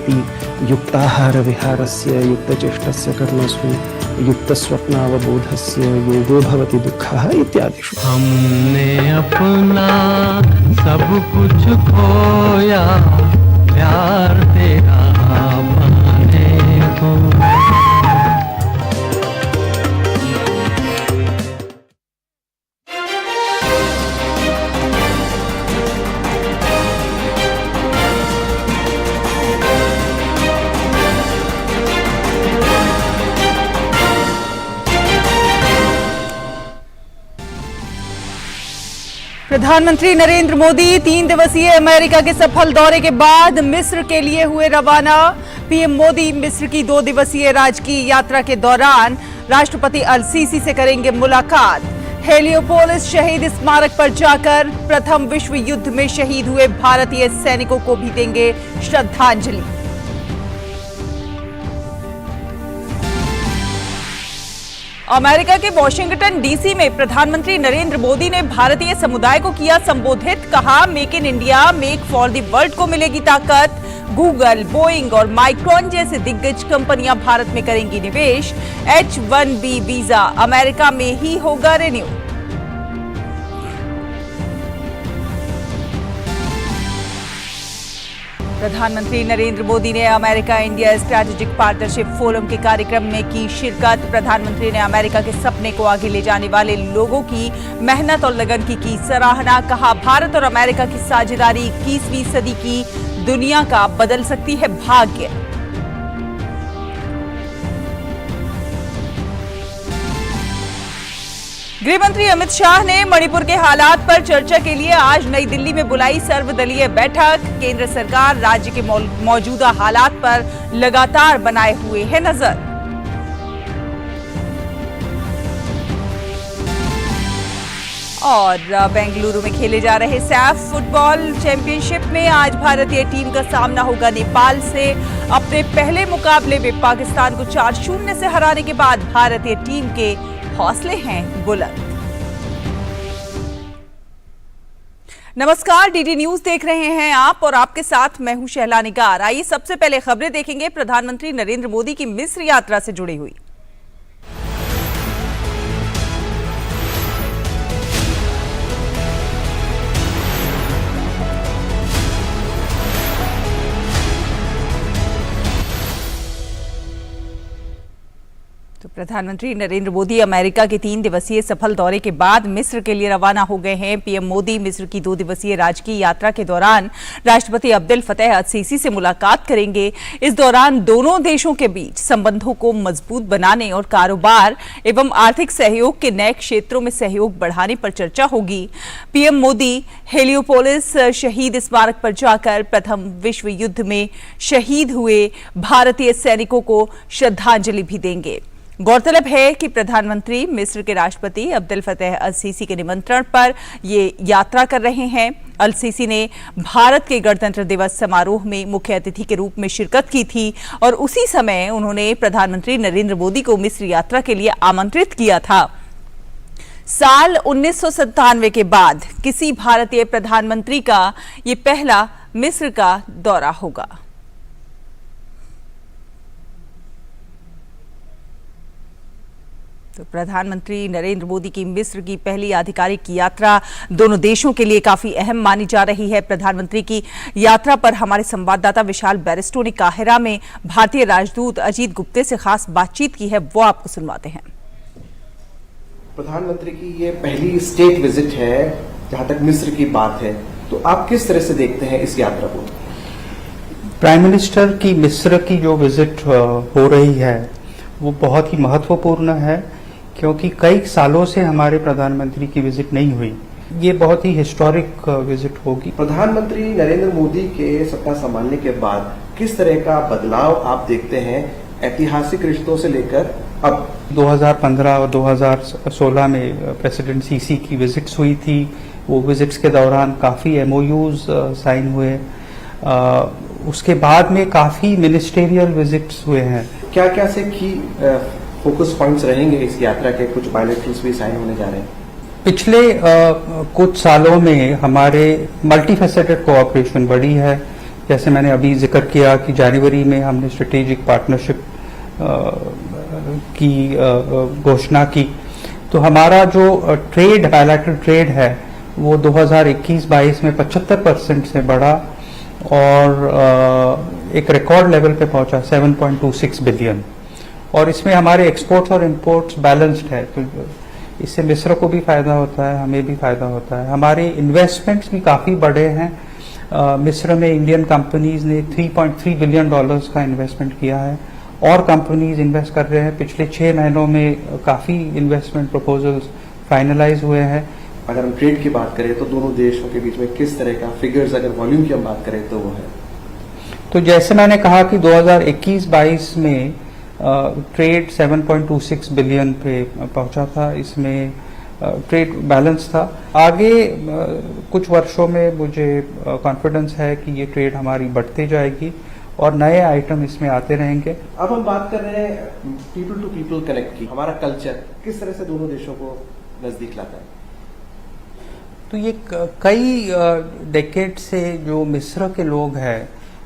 भवति युक्ताहार विहारस्य युक्तचेष्टस्य कर्मसु युक्तस्वप्नावबोधस्य योगो भवति दुःखः इत्यादिषु। हमने अपना सब कुछ खोया प्यार तेरा पाने को। प्रधानमंत्री नरेंद्र मोदी 3 दिवसीय अमेरिका के सफल दौरे के बाद मिस्र के लिए हुए रवाना। पीएम मोदी मिस्र की 2 दिवसीय राजकीय यात्रा के दौरान राष्ट्रपति अल सीसी से करेंगे मुलाकात। हेलियोपोलिस शहीद स्मारक पर जाकर प्रथम विश्व युद्ध में शहीद हुए भारतीय सैनिकों को भी देंगे श्रद्धांजलि। अमेरिका के वॉशिंगटन डीसी में प्रधानमंत्री नरेंद्र मोदी ने भारतीय समुदाय को किया संबोधित। कहा, make in India, make for the world को मिलेगी ताकत। गूगल, बोइंग और माइक्रॉन जैसे दिग्गज कंपनियां भारत में करेंगी निवेश। H-1B वीजा अमेरिका में ही होगा रिन्यू। प्रधानमंत्री नरेंद्र मोदी ने America India strategic partnership forum के कार्यक्रम में की शिरकत। प्रधानमंत्री ने अमेरिका के सपने को आगे ले जाने वाले लोगों की मेहनत और लगन की सराहना। कहा, भारत और अमेरिका की साझेदारी 21वीं सदी की दुनिया का बदल सकती है भाग्य। गृहमंत्री अमित शाह ने मणिपुर के हालात पर चर्चा के लिए आज नई दिल्ली में बुलाई सर्वदलीय बैठक। केंद्र सरकार राज्य के मौजूदा हालात पर लगातार बनाए हुए है नजर। और बेंगलुरु में खेले जा रहे सैफ फुटबॉल चैंपियनशिप में आज भारतीय टीम का सामना होगा नेपाल से। अपने पहले मुकाबले में पाकिस्तान को 4-0 से हराने के बाद भारतीय टीम के हौसले हैं बुलंद। नमस्कार, डीडी न्यूज देख रहे हैं आप और आपके साथ मैं हूं शहला निगार। आइए सबसे पहले खबरें देखेंगे प्रधानमंत्री नरेंद्र मोदी की मिस्र यात्रा से जुड़ी हुई। तो प्रधानमंत्री नरेंद्र मोदी अमेरिका के 3 दिवसीय सफल दौरे के बाद मिस्र के लिए रवाना हो गए हैं। पीएम मोदी मिस्र की 2 दिवसीय राजकीय यात्रा के दौरान राष्ट्रपति अब्देल फतेह अल सीसी से मुलाकात करेंगे। इस दौरान दोनों देशों के बीच संबंधों को मजबूत बनाने और कारोबार एवं आर्थिक सहयोग के नए क्षेत्रों में सहयोग बढ़ाने पर चर्चा होगी। पीएम मोदी हेलियोपोलिस शहीद स्मारक पर जाकर प्रथम विश्व युद्ध में शहीद हुए भारतीय सैनिकों को श्रद्धांजलि भी देंगे। गौरतलब है कि प्रधानमंत्री मिस्र के राष्ट्रपति अब्देल फतेह अल सीसी के निमंत्रण पर ये यात्रा कर रहे हैं। अल सीसी ने भारत के गणतंत्र दिवस समारोह में मुख्य अतिथि के रूप में शिरकत की थी और उसी समय उन्होंने प्रधानमंत्री नरेंद्र मोदी को मिस्र यात्रा के लिए आमंत्रित किया था। साल 1997 के बाद किसी भारतीय प्रधानमंत्री का ये पहला मिस्र का दौरा होगा। तो प्रधानमंत्री नरेंद्र मोदी की मिस्र की पहली आधिकारिक यात्रा दोनों देशों के लिए काफी अहम मानी जा रही है। प्रधानमंत्री की यात्रा पर हमारे संवाददाता विशाल बैरिस्टो ने काहिरा में भारतीय राजदूत अजीत गुप्ते से खास बातचीत की है, वो आपको सुनवाते हैं। प्रधानमंत्री की ये पहली स्टेट विजिट है जहां तक मिस्र की बात है, तो आप किस तरह से देखते हैं इस यात्रा को? प्राइम मिनिस्टर की मिस्र की जो विजिट हो रही है वो बहुत ही महत्वपूर्ण है, क्योंकि कई सालों से हमारे प्रधानमंत्री की विजिट नहीं हुई। ये बहुत ही हिस्टोरिक विजिट होगी। प्रधानमंत्री नरेंद्र मोदी के सत्ता संभालने के बाद किस तरह का बदलाव आप देखते हैं ऐतिहासिक रिश्तों से लेकर अब? 2015 और 2016 में प्रेसिडेंट सीसी की विजिट्स हुई थी। वो विजिट्स के दौरान काफ़ी MOUs साइन हुए। उसके बाद में काफ़ी मिनिस्टेरियल विजिट्स हुए हैं। क्या क्या से की फोकस पॉइंट्स रहेंगे इस यात्रा के? कुछ बायलैटरल्स भी साइन होने जा रहे हैं। पिछले कुछ सालों में हमारे मल्टीफेसेटेड कोऑपरेशन बढ़ी है। जैसे मैंने अभी जिक्र किया कि जनवरी में हमने स्ट्रेटेजिक पार्टनरशिप की घोषणा की। तो हमारा जो ट्रेड बायलैटरल ट्रेड है वो 2021-22 में 75% से बढ़ा और एक रिकॉर्ड लेवल पे पहुंचा 7.26 बिलियन। और इसमें हमारे एक्सपोर्ट्स और इंपोर्ट्स बैलेंस्ड है, तो इससे मिस्र को भी फायदा होता है, हमें भी फायदा होता है। हमारे इन्वेस्टमेंट्स भी काफी बड़े हैं। मिस्र में इंडियन कंपनीज ने $3.3 बिलियन का इन्वेस्टमेंट किया है और कंपनीज इन्वेस्ट कर रहे हैं। पिछले 6 महीनों में काफी इन्वेस्टमेंट प्रपोजल्स फाइनलाइज हुए हैं। अगर हम ट्रेड की बात करें तो दोनों देशों के बीच में किस तरह का फिगर्स, अगर वॉल्यूम की हम बात करें तो वो है? तो जैसे मैंने कहा कि 2021-22 में ट्रेड 7.26 बिलियन पे पहुंचा था, इसमें ट्रेड बैलेंस था। आगे कुछ वर्षों में मुझे कॉन्फिडेंस है कि ये ट्रेड हमारी बढ़ते जाएगी और नए आइटम इसमें आते रहेंगे। अब हम बात कर रहे हैं पीपल टू पीपल कनेक्ट की। हमारा कल्चर किस तरह से दोनों देशों को नजदीक लाता है? तो ये कई डेकेड से जो मिस्र के लोग हैं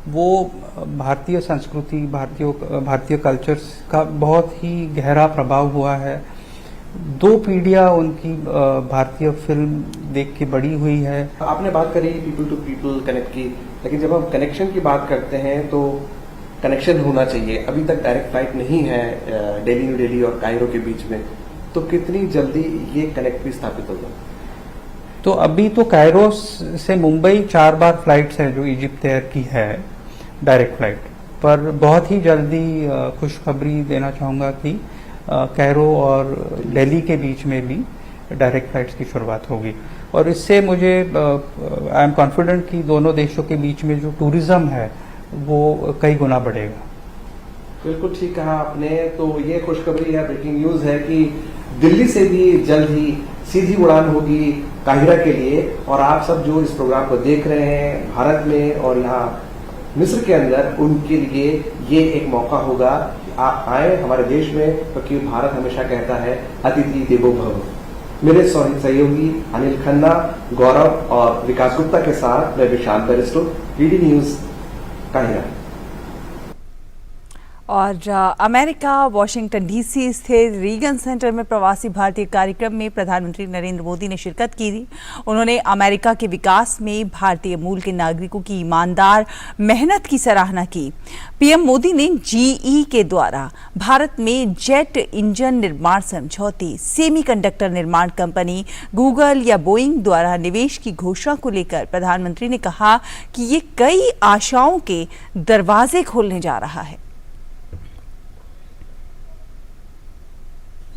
वो भारतीय संस्कृति, भारतीय कल्चर का बहुत ही गहरा प्रभाव हुआ है। 2 पीढ़ियां उनकी भारतीय फिल्म देख के बड़ी हुई है। आपने बात करी पीपल टू पीपल कनेक्ट की, लेकिन जब हम कनेक्शन की बात करते हैं तो कनेक्शन होना चाहिए। अभी तक डायरेक्ट फ्लाइट नहीं है दिल्ली, न्यू दिल्ली और कायरो के बीच में, तो कितनी जल्दी ये कनेक्ट भी स्थापित होगा? तो अभी तो कायरो से मुंबई 4 बार फ्लाइट्स है जो इजिप्ट एयर की है, डायरेक्ट फ्लाइट। पर बहुत ही जल्दी खुशखबरी देना चाहूँगा कि कायरो और दिल्ली के बीच में भी डायरेक्ट फ्लाइट्स की शुरुआत होगी और इससे मुझे आई एम कॉन्फिडेंट कि दोनों देशों के बीच में जो टूरिज्म है वो कई गुना बढ़ेगा। बिल्कुल ठीक कहा आपने। तो ये खुशखबरी है, ब्रेकिंग न्यूज है कि दिल्ली से भी जल्द ही सीधी उड़ान होगी काहिरा के लिए। और आप सब जो इस प्रोग्राम को देख रहे हैं भारत में और यहाँ मिस्र के अंदर, उनके लिए ये एक मौका होगा। आप आए हमारे देश में, क्योंकि भारत हमेशा कहता है अतिथि देवो भव। मेरे सहयोगी अनिल खन्ना, गौरव और विकास गुप्ता के साथ मैं विशाल बैरिस्टो, डीडी न्यूज काहिरा। और अमेरिका वाशिंगटन डीसी स्थित रीगन सेंटर में प्रवासी भारतीय कार्यक्रम में प्रधानमंत्री नरेंद्र मोदी ने शिरकत की थी। उन्होंने अमेरिका के विकास में भारतीय मूल के नागरिकों की ईमानदार मेहनत की सराहना की। पीएम मोदी ने जीई के द्वारा भारत में जेट इंजन निर्माण समझौते, सेमीकंडक्टर निर्माण कंपनी गूगल या बोइंग द्वारा निवेश की घोषणा को लेकर प्रधानमंत्री ने कहा कि ये कई आशाओं के दरवाजे खोलने जा रहा है।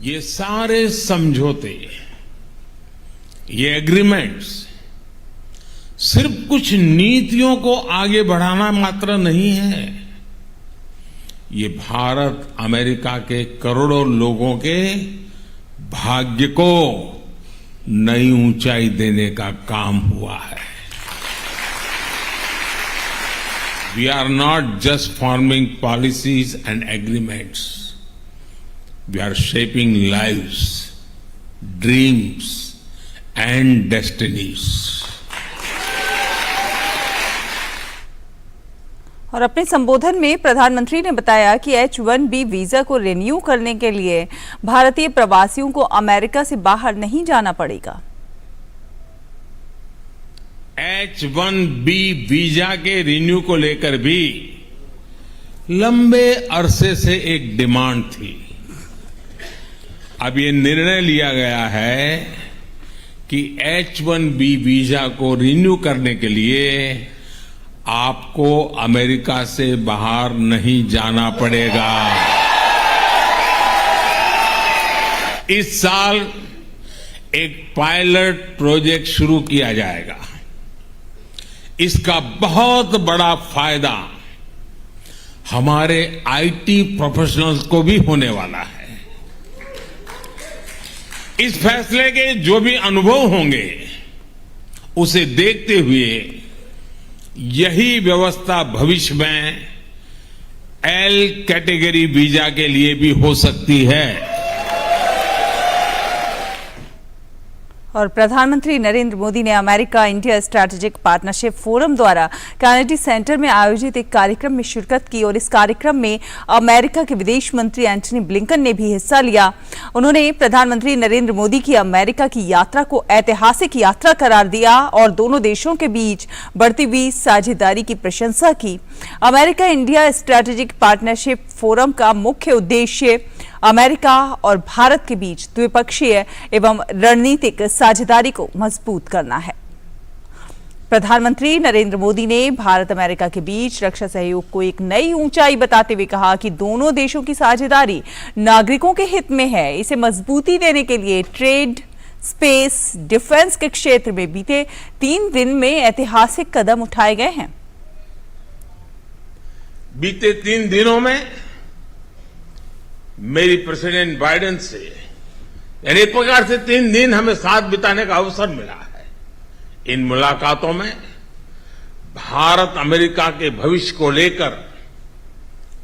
ये सारे समझौते, ये एग्रीमेंट्स सिर्फ कुछ नीतियों को आगे बढ़ाना मात्र नहीं है, ये भारत अमेरिका के करोड़ों लोगों के भाग्य को नई ऊंचाई देने का काम हुआ है। We are not just forming policies and agreements. We are shaping lives, dreams and destinies. और अपने संबोधन में प्रधानमंत्री ने बताया कि H-1B वीजा को रिन्यू करने के लिए भारतीय प्रवासियों को अमेरिका से बाहर नहीं जाना पड़ेगा। H-1B वीजा के रिन्यू को लेकर भी लंबे अरसे से एक डिमांड थी। अब ये निर्णय लिया गया है कि H-1B वीजा को रिन्यू करने के लिए आपको अमेरिका से बाहर नहीं जाना पड़ेगा। इस साल एक पायलट प्रोजेक्ट शुरू किया जाएगा। इसका बहुत बड़ा फायदा हमारे आईटी प्रोफेशनल्स को भी होने वाला है। इस फैसले के जो भी अनुभव होंगे उसे देखते हुए यही व्यवस्था भविष्य में एल कैटेगरी वीजा के लिए भी हो सकती है। और प्रधानमंत्री नरेंद्र मोदी ने America India strategic partnership forum द्वारा कैनेडी सेंटर में आयोजित एक कार्यक्रम में शिरकत की और इस कार्यक्रम में अमेरिका के विदेश मंत्री एंटनी ब्लिंकन ने भी हिस्सा लिया। उन्होंने प्रधानमंत्री नरेंद्र मोदी की अमेरिका की यात्रा को ऐतिहासिक यात्रा करार दिया और दोनों देशों के बीच बढ़ती हुई साझेदारी की प्रशंसा की। America India strategic partnership forum का मुख्य उद्देश्य अमेरिका और भारत के बीच द्विपक्षीय एवं रणनीतिक साझेदारी को मजबूत करना है। प्रधानमंत्री नरेंद्र मोदी ने भारत अमेरिका के बीच रक्षा सहयोग को एक नई ऊंचाई बताते हुए कहा कि दोनों देशों की साझेदारी नागरिकों के हित में है। इसे मजबूती देने के लिए ट्रेड, स्पेस, डिफेंस के क्षेत्र में बीते 3 दिन में ऐतिहासिक कदम उठाए गए हैं। बीते 3 दिनों में मेरी प्रेसिडेंट बाइडेन से यानी एक प्रकार से 3 दिन हमें साथ बिताने का अवसर मिला है। इन मुलाकातों में भारत अमेरिका के भविष्य को लेकर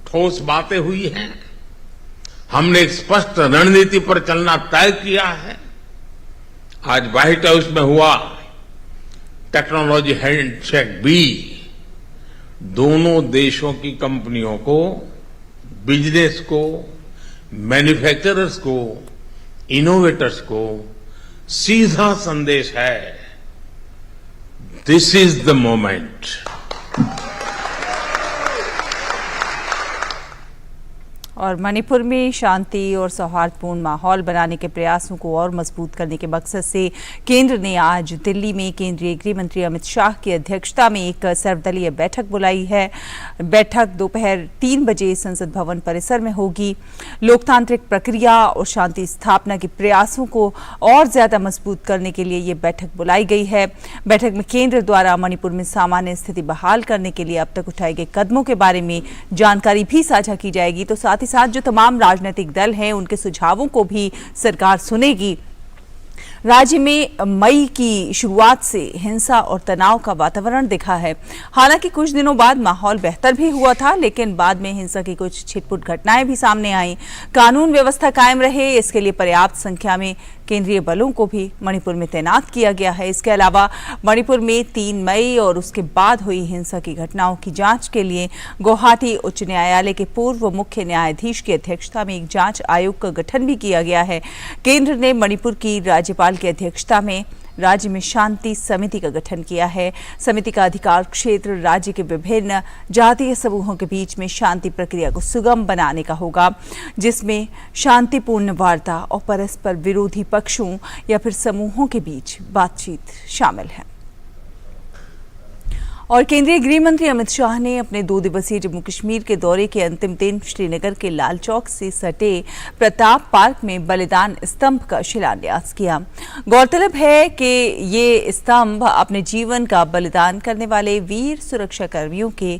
ठोस बातें हुई हैं। हमने एक स्पष्ट रणनीति पर चलना तय किया है। आज व्हाइट हाउस में हुआ टेक्नोलॉजी हैंडशेक भी दोनों देशों की कंपनियों को, बिजनेस को, मैन्युफैक्चरर्स को, इनोवेटर्स को सीधा संदेश है, दिस इज द मोमेंट। और मणिपुर में शांति और सौहार्दपूर्ण माहौल बनाने के प्रयासों को और मजबूत करने के मकसद से केंद्र ने आज दिल्ली में केंद्रीय गृह मंत्री अमित शाह की अध्यक्षता में एक सर्वदलीय बैठक बुलाई है। बैठक दोपहर 3 बजे संसद भवन परिसर में होगी। लोकतांत्रिक प्रक्रिया और शांति स्थापना के प्रयासों को और ज्यादा मजबूत करने के लिए ये बैठक बुलाई गई है। बैठक में केंद्र द्वारा मणिपुर में सामान्य स्थिति बहाल करने के लिए अब तक उठाए गए कदमों के बारे में जानकारी भी साझा की जाएगी। तो साथ ही साथ जो तमाम राजनीतिक दल हैं उनके सुझावों को भी सरकार सुनेगी। राज्य में मई की शुरुआत से हिंसा और तनाव का वातावरण दिखा है। हालांकि कुछ दिनों बाद माहौल बेहतर भी हुआ था, लेकिन बाद में हिंसा की कुछ छिटपुट घटनाएं भी सामने आई। कानून व्यवस्था कायम रहे, इसके लिए पर्याप्त संख्या में केंद्रीय बलों को भी मणिपुर में तैनात किया गया है। इसके अलावा मणिपुर में 3 मई और उसके बाद हुई हिंसा की घटनाओं की जांच के लिए गुवाहाटी उच्च न्यायालय के पूर्व मुख्य न्यायाधीश की अध्यक्षता में एक जांच आयोग का गठन भी किया गया है। केंद्र ने मणिपुर की राज्यपाल की अध्यक्षता में राज्य में शांति समिति का गठन किया है। समिति का अधिकार क्षेत्र राज्य के विभिन्न जातीय समूहों के बीच में शांति प्रक्रिया को सुगम बनाने का होगा, जिसमें शांतिपूर्ण वार्ता और परस्पर विरोधी पक्षों या फिर समूहों के बीच बातचीत शामिल है। और केंद्रीय गृह मंत्री अमित शाह ने अपने 2 दिवसीय जम्मू कश्मीर के दौरे के अंतिम दिन श्रीनगर के लाल चौक से सटे प्रताप पार्क में बलिदान स्तंभ का शिलान्यास किया। गौरतलब है कि ये स्तंभ अपने जीवन का बलिदान करने वाले वीर सुरक्षा कर्मियों के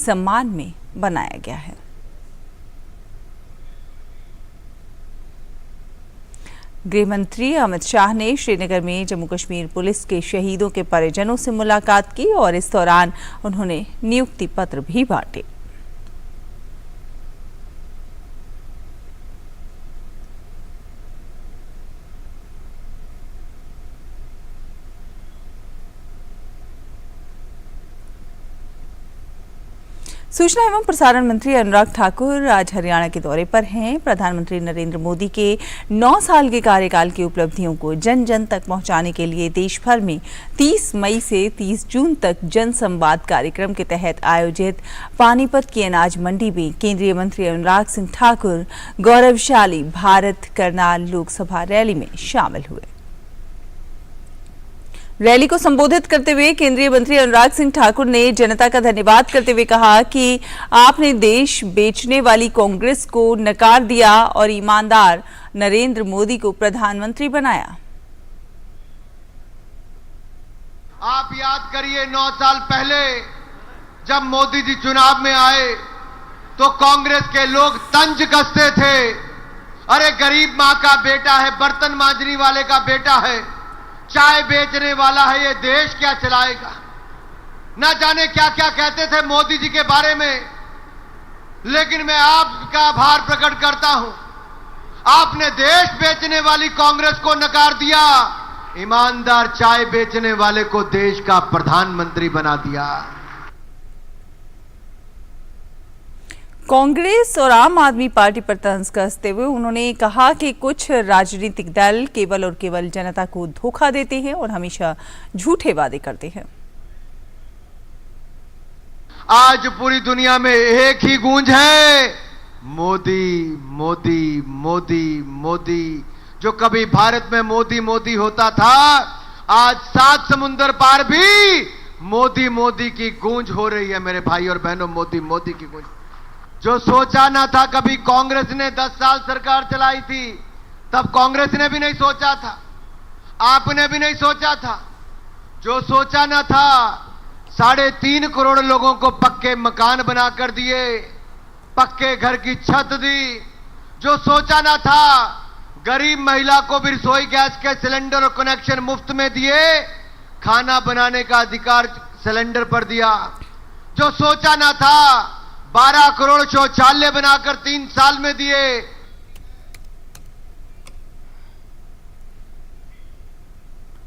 सम्मान में बनाया गया है। गृह मंत्री अमित शाह ने श्रीनगर में जम्मू कश्मीर पुलिस के शहीदों के परिजनों से मुलाकात की और इस दौरान उन्होंने नियुक्ति पत्र भी बांटे। सूचना एवं प्रसारण मंत्री अनुराग ठाकुर आज हरियाणा के दौरे पर हैं। प्रधानमंत्री नरेंद्र मोदी के 9 साल के कार्यकाल की उपलब्धियों को जन जन तक पहुंचाने के लिए देश भर में 30 मई से 30 जून तक जन संवाद कार्यक्रम के तहत आयोजित पानीपत की अनाज मंडी में केंद्रीय मंत्री अनुराग सिंह ठाकुर गौरवशाली भारत करनाल लोकसभा रैली में शामिल हुए। रैली को संबोधित करते हुए केंद्रीय मंत्री अनुराग सिंह ठाकुर ने जनता का धन्यवाद करते हुए कहा कि आपने देश बेचने वाली कांग्रेस को नकार दिया और ईमानदार नरेंद्र मोदी को प्रधानमंत्री बनाया। आप याद करिए 9 साल पहले जब मोदी जी चुनाव में आए तो कांग्रेस के लोग तंज कसते थे, अरे गरीब मां का बेटा है, बर्तन मांजने वाले का बेटा है, चाय बेचने वाला है, ये देश क्या चलाएगा। ना जाने क्या क्या कहते थे मोदी जी के बारे में। लेकिन मैं आपका आभार प्रकट करता हूं, आपने देश बेचने वाली कांग्रेस को नकार दिया ईमानदार चाय बेचने वाले को देश का प्रधानमंत्री बना दिया। कांग्रेस और आम आदमी पार्टी पर तंज कसते हुए उन्होंने कहा कि कुछ राजनीतिक दल केवल और केवल जनता को धोखा देते हैं और हमेशा झूठे वादे करते हैं। आज पूरी दुनिया में एक ही गूंज है, मोदी मोदी मोदी मोदी। जो कभी भारत में मोदी मोदी होता था, आज 7 समुंदर पार भी मोदी मोदी की गूंज हो रही है। मेरे भाई और बहनों, मोदी मोदी की गूंज। जो सोचा ना था, कभी कांग्रेस ने 10 साल सरकार चलाई थी, तब कांग्रेस ने भी नहीं सोचा था, आपने भी नहीं सोचा था। जो सोचा ना था, 3.5 करोड़ लोगों को पक्के मकान बनाकर दिए, पक्के घर की छत दी। जो सोचा ना था, गरीब महिला को भी रसोई गैस के सिलेंडर और कनेक्शन मुफ्त में दिए, खाना बनाने का अधिकार सिलेंडर पर दिया। जो सोचा ना था, 12 करोड़ शौचालय बनाकर 3 साल में दिए।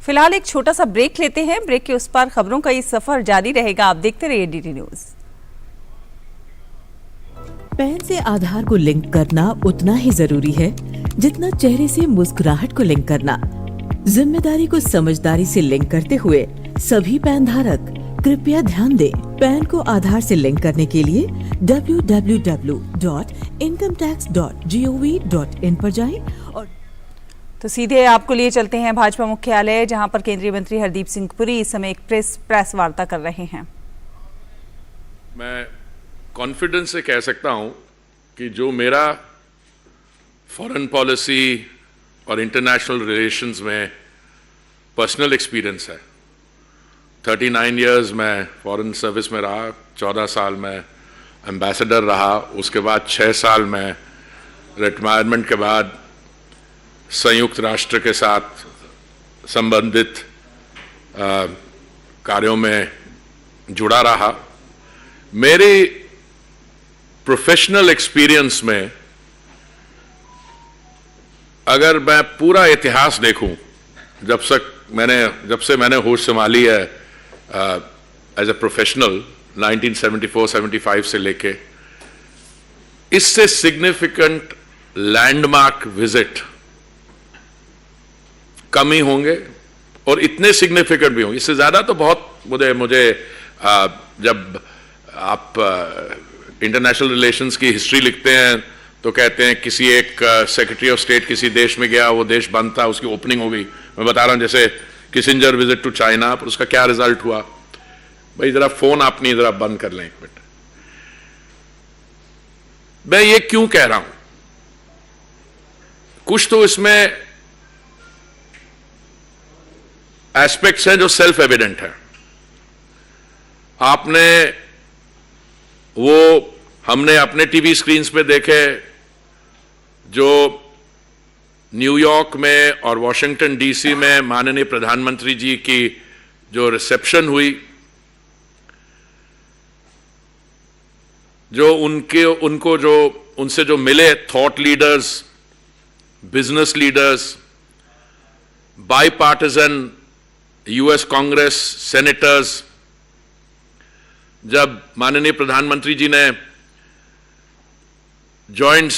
फिलहाल एक छोटा सा ब्रेक लेते हैं। ब्रेक के उस पार खबरों का ये सफर जारी रहेगा। आप देखते रहिए डीडी न्यूज। पैन से आधार को लिंक करना उतना ही जरूरी है जितना चेहरे से मुस्कुराहट को लिंक करना। जिम्मेदारी को समझदारी से लिंक करते हुए सभी पैन धारक कृपया ध्यान दें। पैन को आधार से लिंक करने के लिए www.incometax.gov.in पर जाएं और तो सीधे आपको लिए चलते हैं भाजपा मुख्यालय, जहां पर केंद्रीय मंत्री हरदीप सिंह पुरी इस समय एक प्रेस वार्ता कर रहे हैं। मैं कॉन्फिडेंस से कह सकता हूं कि जो मेरा फॉरेन पॉलिसी और इंटरनेशनल रिलेशंस में पर्सनल एक्सपीरियंस है। 39 इयर्स मैं फॉरेन सर्विस में रहा, 14 साल मैं एम्बेसडर रहा, उसके बाद 6 साल मैं रिटायरमेंट के बाद संयुक्त राष्ट्र के साथ संबंधित कार्यों में जुड़ा रहा। मेरी प्रोफेशनल एक्सपीरियंस में अगर मैं पूरा इतिहास देखूं, जब से मैंने होश संभाली है एज ए प्रोफेशनल 1974-75 से लेके, इससे सिग्निफिकेंट लैंडमार्क विजिट कम ही होंगे और इतने सिग्निफिकेंट भी होंगे। इससे ज्यादा तो बहुत मुझे जब आप इंटरनेशनल रिलेशंस की हिस्ट्री लिखते हैं तो कहते हैं किसी एक सेक्रेटरी ऑफ स्टेट किसी देश में गया, वो देश बंद था, उसकी ओपनिंग हो गई। मैं बता रहा हूं जैसे किसिंजर विजिट टू चाइना, पर उसका क्या रिजल्ट हुआ। भाई जरा फोन आपने जरा बंद कर लें एक मिनट। मैं ये क्यों कह रहा हूं, कुछ तो इसमें एस्पेक्ट्स हैं जो सेल्फ एविडेंट है। हमने अपने टीवी स्क्रीन्स पे देखे, जो न्यूयॉर्क में और वॉशिंगटन डीसी में माननीय प्रधानमंत्री जी की जो रिसेप्शन हुई, जो उनसे जो मिले thought leaders, business leaders, bipartisan US Congress senators, जब माननीय प्रधानमंत्री जी ने joint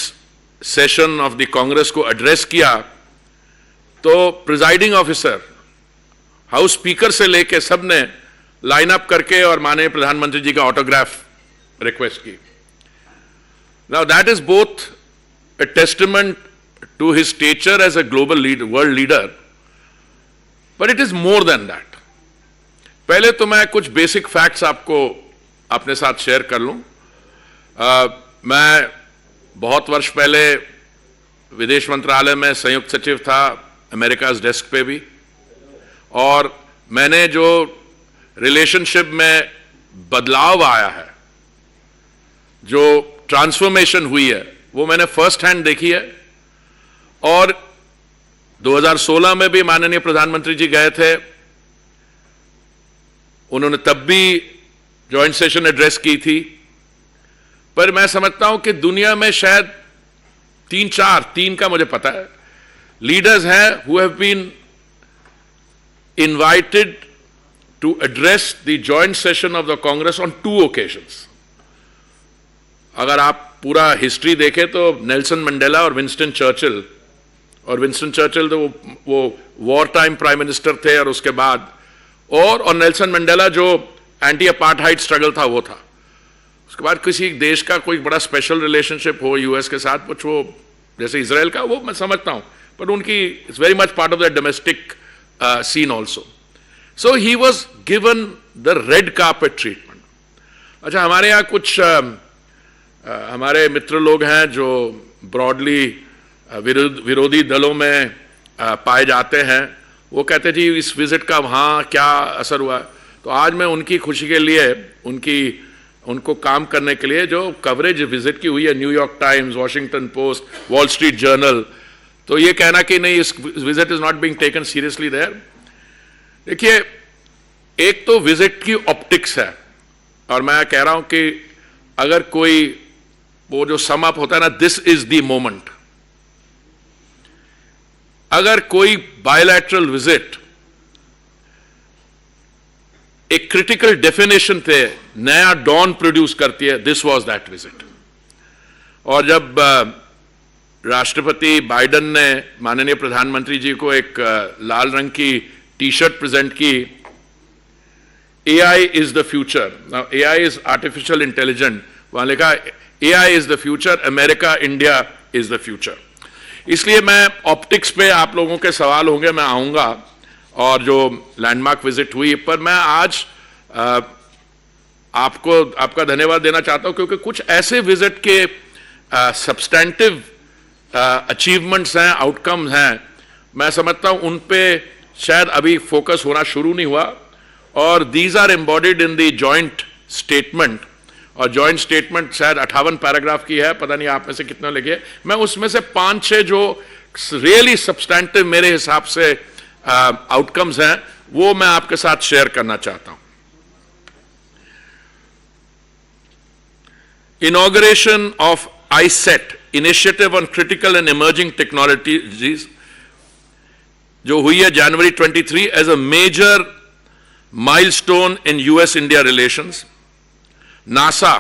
session of the Congress को एड्रेस किया, तो प्रिजाइडिंग ऑफिसर, हाउस स्पीकर से लेके सब ने लाइन अप करके और माननीय प्रधानमंत्री जी का ऑटोग्राफ रिक्वेस्ट की। Now that is both a testament to his stature as a global leader, world leader, but it is more than that. पहले तो मैं कुछ बेसिक फैक्ट्स आपको अपने साथ शेयर कर लूं। मैं बहुत वर्ष पहले विदेश मंत्रालय में संयुक्त सचिव था, अमेरिकाज डेस्क पे भी, और मैंने जो रिलेशनशिप में बदलाव आया है, जो ट्रांसफॉर्मेशन हुई है, वो मैंने फर्स्ट हैंड देखी है। और 2016 में भी माननीय प्रधानमंत्री जी गए थे, उन्होंने तब भी जॉइंट सेशन एड्रेस की थी। पर मैं समझता हूं कि दुनिया में शायद 3 का मुझे पता है लीडर्स हैं who have been invited to address the joint session of the Congress on 2 occasions. अगर आप पूरा हिस्ट्री देखें तो नेल्सन मंडेला और विंस्टन चर्चिल तो वो वॉर टाइम प्राइम मिनिस्टर थे, और उसके बाद और नेल्सन मंडेला जो एंटी अपार्थाइड स्ट्रगल था वो था। उसके बाद किसी देश का कोई बड़ा स्पेशल रिलेशनशिप हो यूएस के साथ, कुछ वो जैसे इजराइल का, वो मैं समझता हूं, पर उनकी it's very much part of the domestic scene also. So he was given the red carpet treatment. अच्छा, हमारे यहाँ कुछ हमारे मित्र लोग हैं जो ब्रॉडली विरोधी दलों में पाए जाते हैं, वो कहते जी इस विजिट का वहाँ क्या असर हुआ। तो आज मैं उनकी खुशी के लिए उनको काम करने के लिए जो कवरेज विजिट की हुई है, New York Times, Washington Post, Wall Street Journal, तो ये कहना कि नहीं इस visit is not being taken seriously there. देखिए, एक तो विजिट की ऑप्टिक्स है, और मैं कह रहा हूं कि अगर कोई वो जो सम अप होता है ना, दिस इज द मोमेंट, अगर कोई बायलैटरल विजिट एक क्रिटिकल डेफिनेशन पे नया डॉन प्रोड्यूस करती है, दिस वाज दैट विजिट। और जब राष्ट्रपति बाइडेन ने माननीय प्रधानमंत्री जी को एक लाल रंग की टी शर्ट प्रेजेंट की, AI is the future, AI is artificial intelligence, वहां लिखा AI is the future, America India is the future. इसलिए मैं ऑप्टिक्स पे आप लोगों के सवाल होंगे, मैं आऊंगा, और जो लैंडमार्क विजिट हुई पर मैं आज आपको आपका धन्यवाद देना चाहता हूं, क्योंकि कुछ ऐसे विजिट के सब्सटेंटिव अचीवमेंट्स हैं, आउटकम्स हैं, मैं समझता हूं उन पे शायद अभी फोकस होना शुरू नहीं हुआ, और these are embodied in the joint statement. और जॉइंट स्टेटमेंट शायद 58 पैराग्राफ की है, पता नहीं आप में से कितने लिखे। मैं उसमें से 5-6 जो रियली सब्सटेंटिव मेरे हिसाब से आउटकम्स हैं, वो मैं आपके साथ शेयर करना चाहता हूं। Inauguration of iCET, initiative on critical and emerging technologies, जो हुई है जनवरी 23 as a major milestone in US India relations. NASA,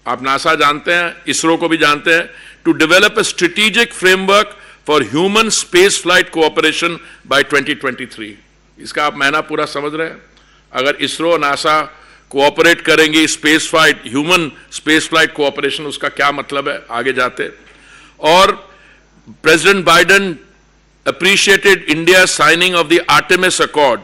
आप नासा जानते हैं, इसरो को भी जानते हैं, to develop a strategic framework for human space flight cooperation by 2023। इसका आप महीना पूरा समझ रहे हैं। अगर इसरो और नासा कोऑपरेट करेंगे space flight, human space flight cooperation, उसका क्या मतलब है आगे जाते। और president Biden appreciated India's signing of the Artemis Accord,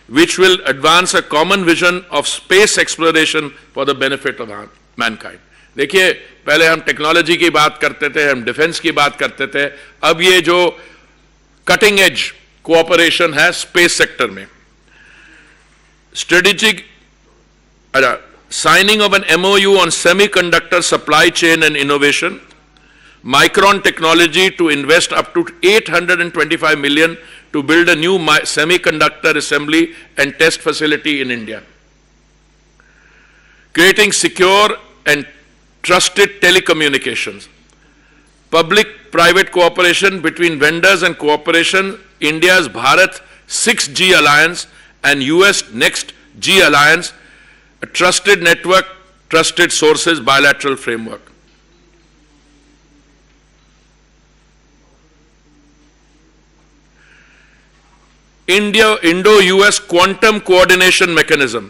which will advance a common vision of space exploration for the benefit of mankind. देखिए, पहले हम टेक्नोलॉजी की बात करते थे, हम डिफेंस की बात करते थे, अब ये जो कटिंग एज कोऑपरेशन है स्पेस सेक्टर में, strategic signing of an MOU on semiconductor supply chain and innovation, Micron Technology to invest up to 825 million to build a new semiconductor assembly and test facility in India. Creating secure and trusted telecommunications. Public-private cooperation between vendors and cooperation, India's Bharat 6G Alliance and US Next G Alliance, a trusted network, trusted sources, bilateral framework. Indo-US quantum coordination mechanism,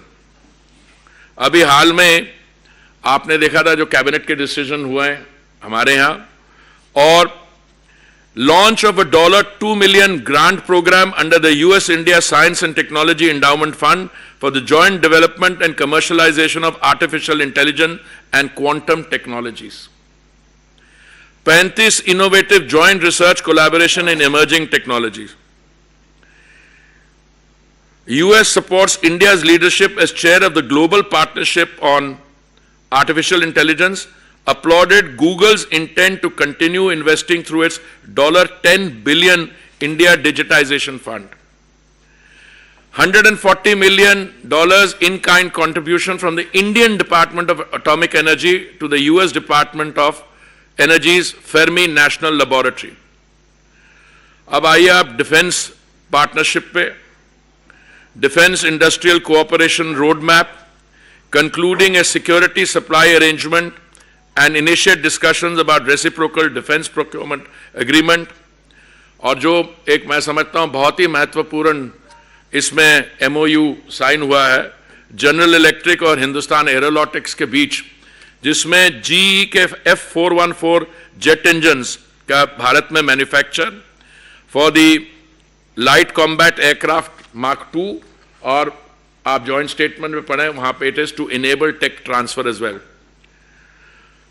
अभी हाल में आपने देखा था जो cabinet के decision हुए हैं हमारे यहां, और launch of a $2 million grant program under the US-India Science and Technology Endowment Fund for the joint development and commercialization of artificial intelligence and quantum technologies. 35 innovative joint research collaboration in emerging technologies. US supports India's leadership as chair of the Global Partnership on Artificial Intelligence, applauded Google's intent to continue investing through its $10 billion India Digitization Fund. $140 million in-kind contribution from the Indian Department of Atomic Energy to the US Department of Energy's Fermi National Laboratory. अब आइए आप defence partnership पे। defense industrial cooperation roadmap, concluding a security supply arrangement and initiate discussions about reciprocal defense procurement agreement. और जो एक मैं समझता हूं बहुत ही महत्वपूर्ण इसमें MOU साइन हुआ है जनरल इलेक्ट्रिक और हिंदुस्तान एरोनॉटिक्स के बीच, जिसमें GE के F414 जेट इंजन्स का भारत में manufacture for the light combat aircraft mark 2, और आप जॉइंट स्टेटमेंट में पढ़ें वहां पे it is to enable tech transfer as well.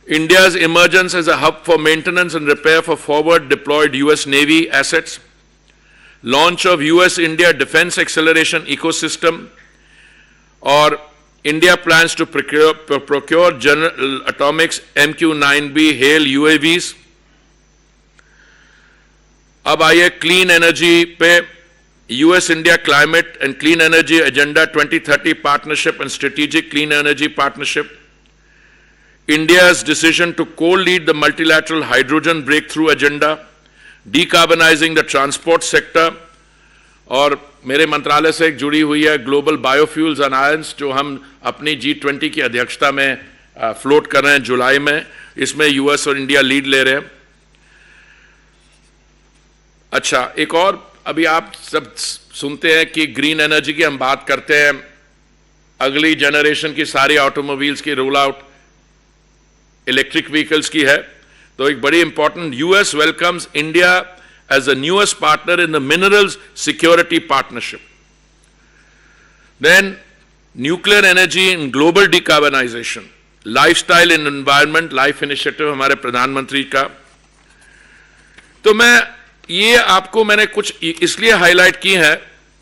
India's emergence as a hub for maintenance and repair for forward deployed US Navy assets, launch of US-India Defense Acceleration Ecosystem, or India plans to procure General Atomics MQ-9B HALE UAVs. अब आइए clean energy पे. US-India Climate and Clean Energy Agenda 2030 Partnership and Strategic Clean Energy Partnership. India's decision to co-lead the multilateral hydrogen breakthrough agenda, decarbonizing the transport sector, और मेरे मंत्रालय से एक जुड़ी हुई है ग्लोबल बायोफ्यूल्स अलायंस जो हम अपनी G20 की अध्यक्षता में फ्लोट कर रहे हैं जुलाई में. इसमें US और इंडिया लीड ले रहे हैं. अच्छा, एक और अभी आप सब सुनते हैं कि ग्रीन एनर्जी की हम बात करते हैं, अगली जनरेशन की सारी ऑटोमोबाइल्स की रोल आउट इलेक्ट्रिक व्हीकल्स की है. तो एक बड़ी important, US welcomes India as the newest partner in the minerals security partnership. Then nuclear energy in global decarbonisation, lifestyle in environment life initiative हमारे प्रधानमंत्री का. तो मैं ये आपको मैंने कुछ इसलिए हाईलाइट की है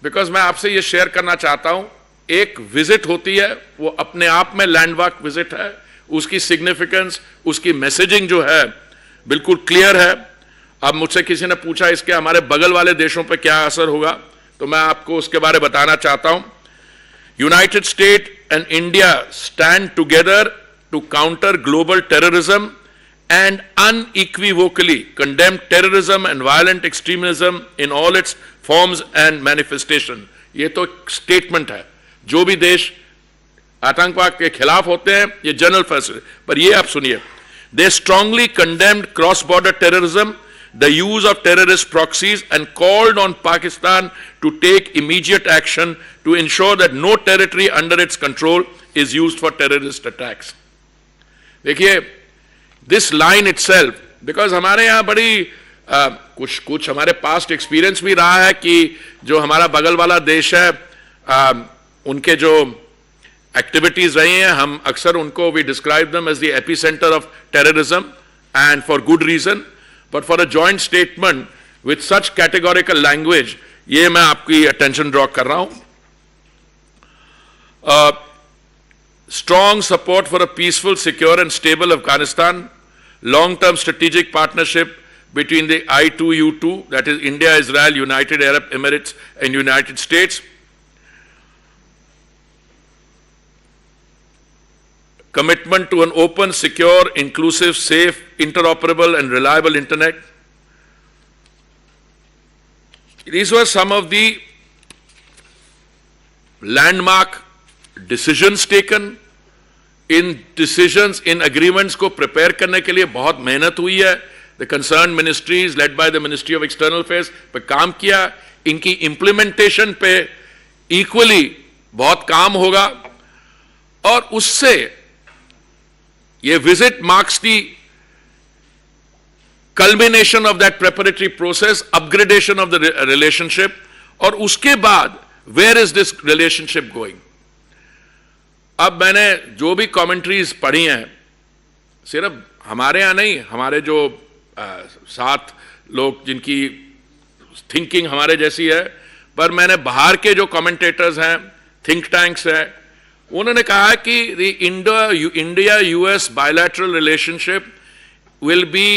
बिकॉज मैं आपसे ये शेयर करना चाहता हूं. एक विजिट होती है वो अपने आप में लैंडमार्क विजिट है, उसकी सिग्निफिकेंस, उसकी मैसेजिंग जो है बिल्कुल क्लियर है. अब मुझसे किसी ने पूछा इसके हमारे बगल वाले देशों पर क्या असर होगा, तो मैं आपको उसके बारे में बताना चाहता हूं. United State and India stand together to counter global terrorism and unequivocally condemn terrorism and violent extremism in all its forms and manifestation. ये तो स्टेटमेंट है. जो भी देश आतंकवाद के खिलाफ होते हैं ये जनरल फैसले, पर ये आप सुनिए. They strongly condemned cross-border terrorism, the use of terrorist proxies, and called on Pakistan to take immediate action to ensure that no territory under its control is used for terrorist attacks. देखिए, this line itself, because हमारे यहां बड़ी कुछ हमारे past experience भी रहा है कि जो हमारा बगल वाला देश है उनके जो एक्टिविटीज रही हैं हम अक्सर उनको we describe them as the epicentre of terrorism and for good reason. But for a joint statement with such categorical language, ये मैं आपकी अटेंशन ड्रॉ कर रहा हूं. Strong support for a peaceful, secure and stable Afghanistan, long-term strategic partnership between the I2U2, that is India, Israel, United Arab Emirates and United States. Commitment to an open, secure, inclusive, safe, interoperable and reliable internet. These were some of the landmark decisions taken. In decisions, in agreements को prepare करने के लिए बहुत मेहनत हुई है. The concern ministries led by the ministry of external affairs पे काम किया. इनकी इंप्लीमेंटेशन पे इक्वली बहुत काम होगा. और उससे ये visit marks the culmination of that preparatory process, upgradation of the relationship. और उसके बाद where is this relationship going. अब मैंने जो भी कमेंट्रीज पढ़ी हैं, सिर्फ हमारे यहां नहीं, हमारे जो साथ लोग जिनकी थिंकिंग हमारे जैसी है, पर मैंने बाहर के जो कमेंटेटर्स हैं, थिंक टैंक्स हैं, उन्होंने कहा कि the India US bilateral relationship will be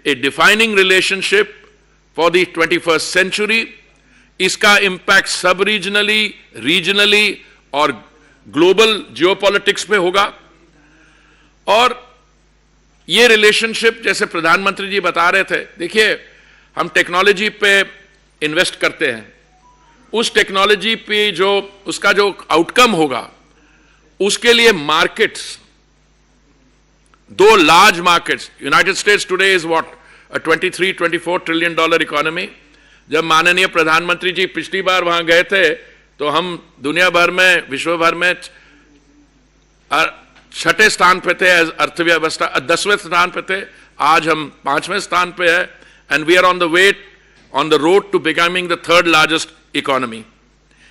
a defining relationship for the 21st century. इसका इंपैक्ट सब रीजनली, रीजनली और ग्लोबल जियोपॉलिटिक्स में होगा. और ये रिलेशनशिप जैसे प्रधानमंत्री जी बता रहे थे, देखिए हम टेक्नोलॉजी पे इन्वेस्ट करते हैं, उस टेक्नोलॉजी पे जो उसका जो आउटकम होगा, उसके लिए मार्केट्स, दो large markets, United states today is what, a 23-24 trillion dollar economy. जब माननीय प्रधानमंत्री जी पिछली बार वहां गए थे तो हम दुनिया भर में, विश्व भर में 6ठे स्थान पे थे अर्थव्यवस्था, 10वें स्थान पे थे। आज हम 5वें स्थान पे है, and we are on the way, on the road to becoming the 3rd largest economy.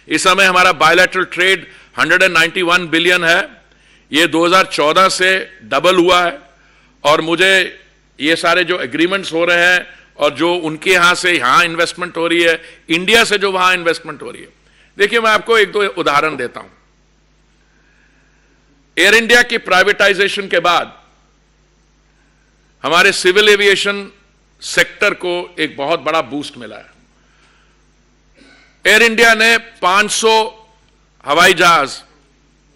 इस समय हमारा बायलैटरल ट्रेड 191 बिलियन है, ये 2014 से डबल हुआ है। और मुझे ये सारे जो एग्रीमेंट्स हो रहे हैं और जो उनके यहां से यहां इन्वेस्टमेंट हो रही है, इंडिया से जो वहां इन्वेस्टमेंट हो रही है, देखिए मैं आपको एक दो उदाहरण देता हूं। एयर इंडिया की प्राइवेटाइजेशन के बाद हमारे सिविल एविएशन सेक्टर को एक बहुत बड़ा बूस्ट मिला है। एयर इंडिया ने 500 हवाई जहाज,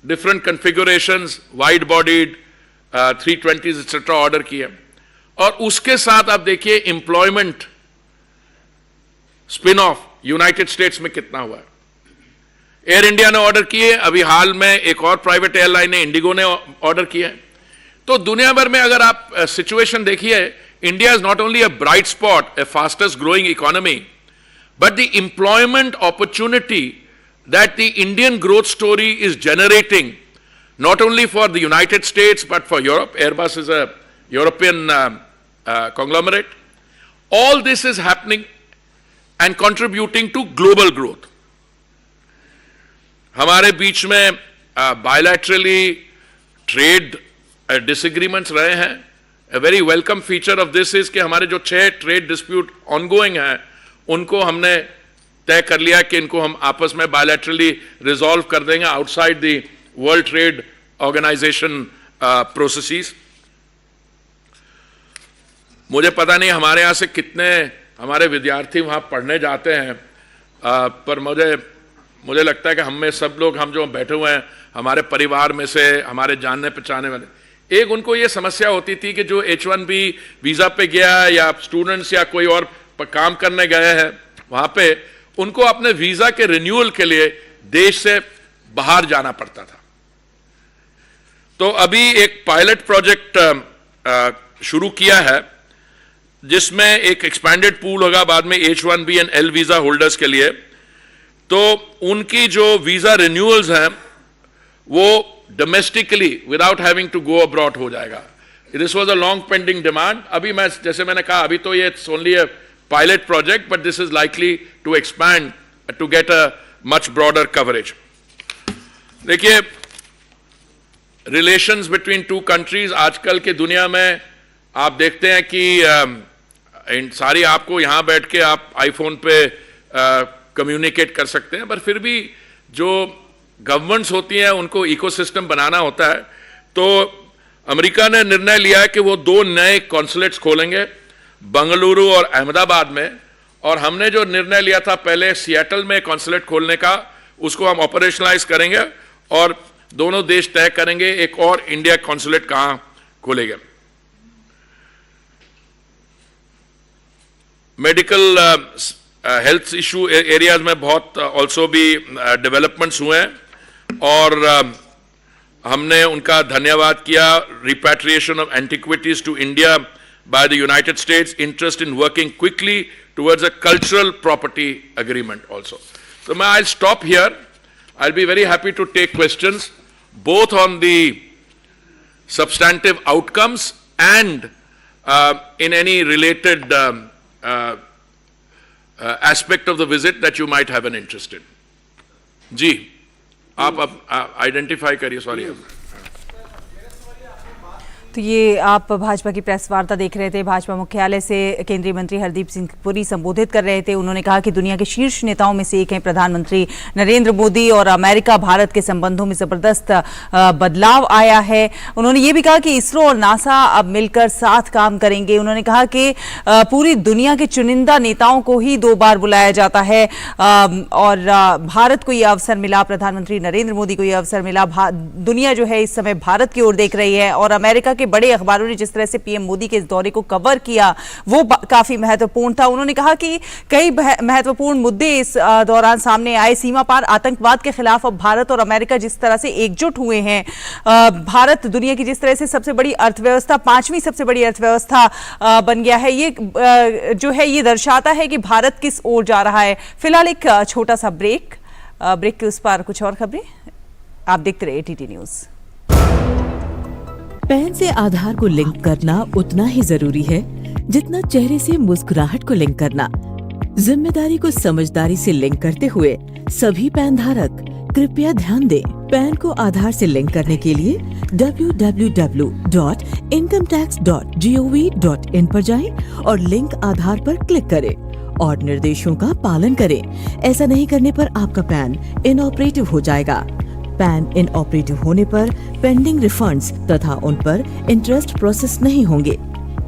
different configurations, wide bodied 320 etcetera order किए। और उसके साथ आप देखिए employment spin off United states में कितना हुआ है। एयर इंडिया ने ऑर्डर किए, अभी हाल में एक और प्राइवेट एयरलाइन है, इंडिगो ने ऑर्डर किए। तो दुनिया भर में अगर आप सिचुएशन देखिए, India is not only a bright spot, A fastest growing economy, but the employment opportunity that the Indian growth story is generating, not only for the United States but for Europe. Airbus is a European conglomerate. All this is happening and contributing to global growth. हमारे बीच में bilaterally trade disagreements रहे हैं. A very welcome feature of this is कि हमारे जो 6 trade dispute ongoing हैं, उनको हमने तय कर लिया कि इनको हम आपस में bilaterally resolve कर देंगे outside the world trade organisation processes. मुझे पता नहीं हमारे यहां से कितने हमारे विद्यार्थी वहां पढ़ने जाते हैं, पर मुझे लगता है कि हम में सब लोग, हम जो बैठे हुए हैं, हमारे परिवार में से, हमारे जानने पहचाने वाले, एक उनको ये समस्या होती थी कि जो H1B वीजा पे गया है या स्टूडेंट्स या कोई और काम करने गए हैं वहां पे, उनको अपने वीजा के रिन्यूअल के लिए देश से बाहर जाना पड़ता था। तो अभी एक पायलट प्रोजेक्ट शुरू किया है जिसमें एक एक्सपैंडेड पूल होगा बाद में H1B and L visa holders के लिए। तो उनकी जो वीजा रिन्यूअल्स हैं वो domestically without having to go abroad हो जाएगा। This was a long pending demand. अभी जैसे मैंने कहा, अभी तो ये it's only a pilot project, but this is likely to expand to get a much broader coverage. देखिए, रिलेशंस बिटवीन टू कंट्रीज आजकल के दुनिया में आप देखते हैं कि सारी आपको यहां बैठ के आप आईफोन पे कम्युनिकेट कर सकते हैं, पर फिर भी जो गवर्नमेंट्स होती हैं उनको इकोसिस्टम बनाना होता है। तो अमेरिका ने निर्णय लिया है कि वो 2 नए कॉन्सुलेट्स खोलेंगे, बंगलुरु और अहमदाबाद में। और हमने जो निर्णय लिया था पहले सिएटल में कॉन्सुलेट खोलने का, उसको हम ऑपरेशनलाइज करेंगे और दोनों देश तय करेंगे एक और इंडिया कॉन्सुलेट कहां खोलेगा। मेडिकल हेल्थ इशू एरियाज में बहुत ऑल्सो भी डेवलपमेंट्स हुए हैं और हमने उनका धन्यवाद किया। Repatriation of antiquities to India by the United States, interest in working quickly towards a cultural property agreement also. So I'll stop here. I'll be very happy to take questions both on the substantive outcomes and in any related aspect of the visit that you might have an interest in. जी, आप identify करिए, sorry. तो ये आप भाजपा की press वार्ता देख रहे थे। भाजपा मुख्यालय से केंद्रीय मंत्री हरदीप सिंह पुरी संबोधित कर रहे थे। उन्होंने कहा कि दुनिया के शीर्ष नेताओं में से एक हैं प्रधानमंत्री नरेंद्र मोदी और अमेरिका भारत के संबंधों में जबरदस्त बदलाव आया है। उन्होंने ये भी कहा कि इसरो और नासा अब मिलकर साथ काम करेंगे। उन्होंने कहा कि पूरी दुनिया के चुनिंदा नेताओं को ही 2 बार बुलाया जाता है और भारत को यह अवसर मिला, प्रधानमंत्री नरेंद्र मोदी को यह अवसर मिला। दुनिया जो है इस समय भारत की ओर देख रही है और अमेरिका के बड़े अखबारों ने जिस तरह से पीएम मोदी के इस दौरे को कवर किया वो काफी महत्वपूर्ण था। उन्होंने कहा कि कई महत्वपूर्ण मुद्दे इस दौरान सामने आए। सीमा पार आतंकवाद के खिलाफ अब भारत और अमेरिका जिस तरह से एकजुट हुए हैं, भारत दुनिया की जिस तरह से सबसे बड़ी अर्थव्यवस्था, 5वीं सबसे बड़ी अर्थव्यवस्था बन गया है, ये जो है ये दर्शाता है कि भारत किस ओर जा रहा है। फिलहाल एक छोटा सा ब्रेक के उस पार कुछ और खबरें आप देखते रहिए एटीटी न्यूज। पैन से आधार को लिंक करना उतना ही जरूरी है जितना चेहरे से मुस्कुराहट को लिंक करना। जिम्मेदारी को समझदारी से लिंक करते हुए सभी पैन धारक कृपया ध्यान दें। पैन को आधार से लिंक करने के लिए www.incometax.gov.in पर जाएं और लिंक आधार पर क्लिक करें और निर्देशों का पालन करें। ऐसा नहीं करने पर आपका पैन इनऑपरेटिव हो जाएगा। पैन इनऑपरेटिव होने पर पेंडिंग रिफंड्स तथा उन पर इंटरेस्ट प्रोसेस नहीं होंगे।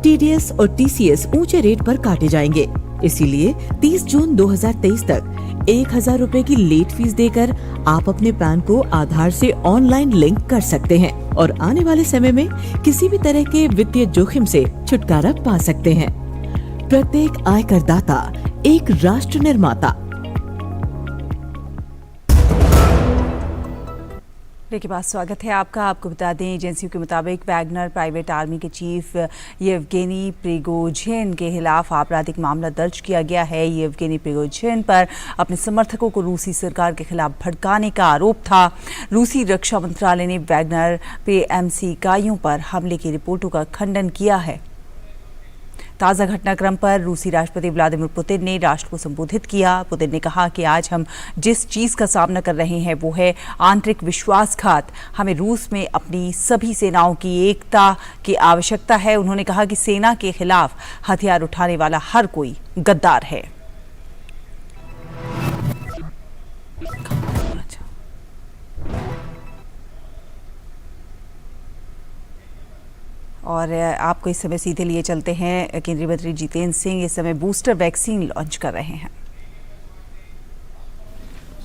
टीडीएस और टीसीएस ऊंचे रेट पर काटे जाएंगे। इसीलिए 30 जून 2023 तक 1000 रुपए की लेट फीस देकर आप अपने पैन को आधार से ऑनलाइन लिंक कर सकते हैं और आने वाले समय में किसी भी तरह के वित्तीय जोखिम से छुटकारा पा सकते हैं। प्रत्येक आयकर दाता एक राष्ट्र निर्माता। ब्रेक के बाद स्वागत है आपका। आपको बता दें एजेंसियों के मुताबिक वैगनर प्राइवेट आर्मी के चीफ येवगेनी प्रिगोजिन के खिलाफ आपराधिक मामला दर्ज किया गया है। येवगेनी प्रिगोजिन पर अपने समर्थकों को रूसी सरकार के खिलाफ भड़काने का आरोप था। रूसी रक्षा मंत्रालय ने वैगनर पीएमसी इकाइयों पर हमले की रिपोर्टों का खंडन किया है। ताज़ा घटनाक्रम पर रूसी राष्ट्रपति व्लादिमीर पुतिन ने राष्ट्र को संबोधित किया। पुतिन ने कहा कि आज हम जिस चीज़ का सामना कर रहे हैं वो है आंतरिक विश्वासघात। हमें रूस में अपनी सभी सेनाओं की एकता की आवश्यकता है। उन्होंने कहा कि सेना के खिलाफ हथियार उठाने वाला हर कोई गद्दार है। और आपको इस समय सीधे लिए चलते हैं केंद्रीय मंत्री जितेंद्र सिंह इस समय बूस्टर वैक्सीन लॉन्च कर रहे हैं।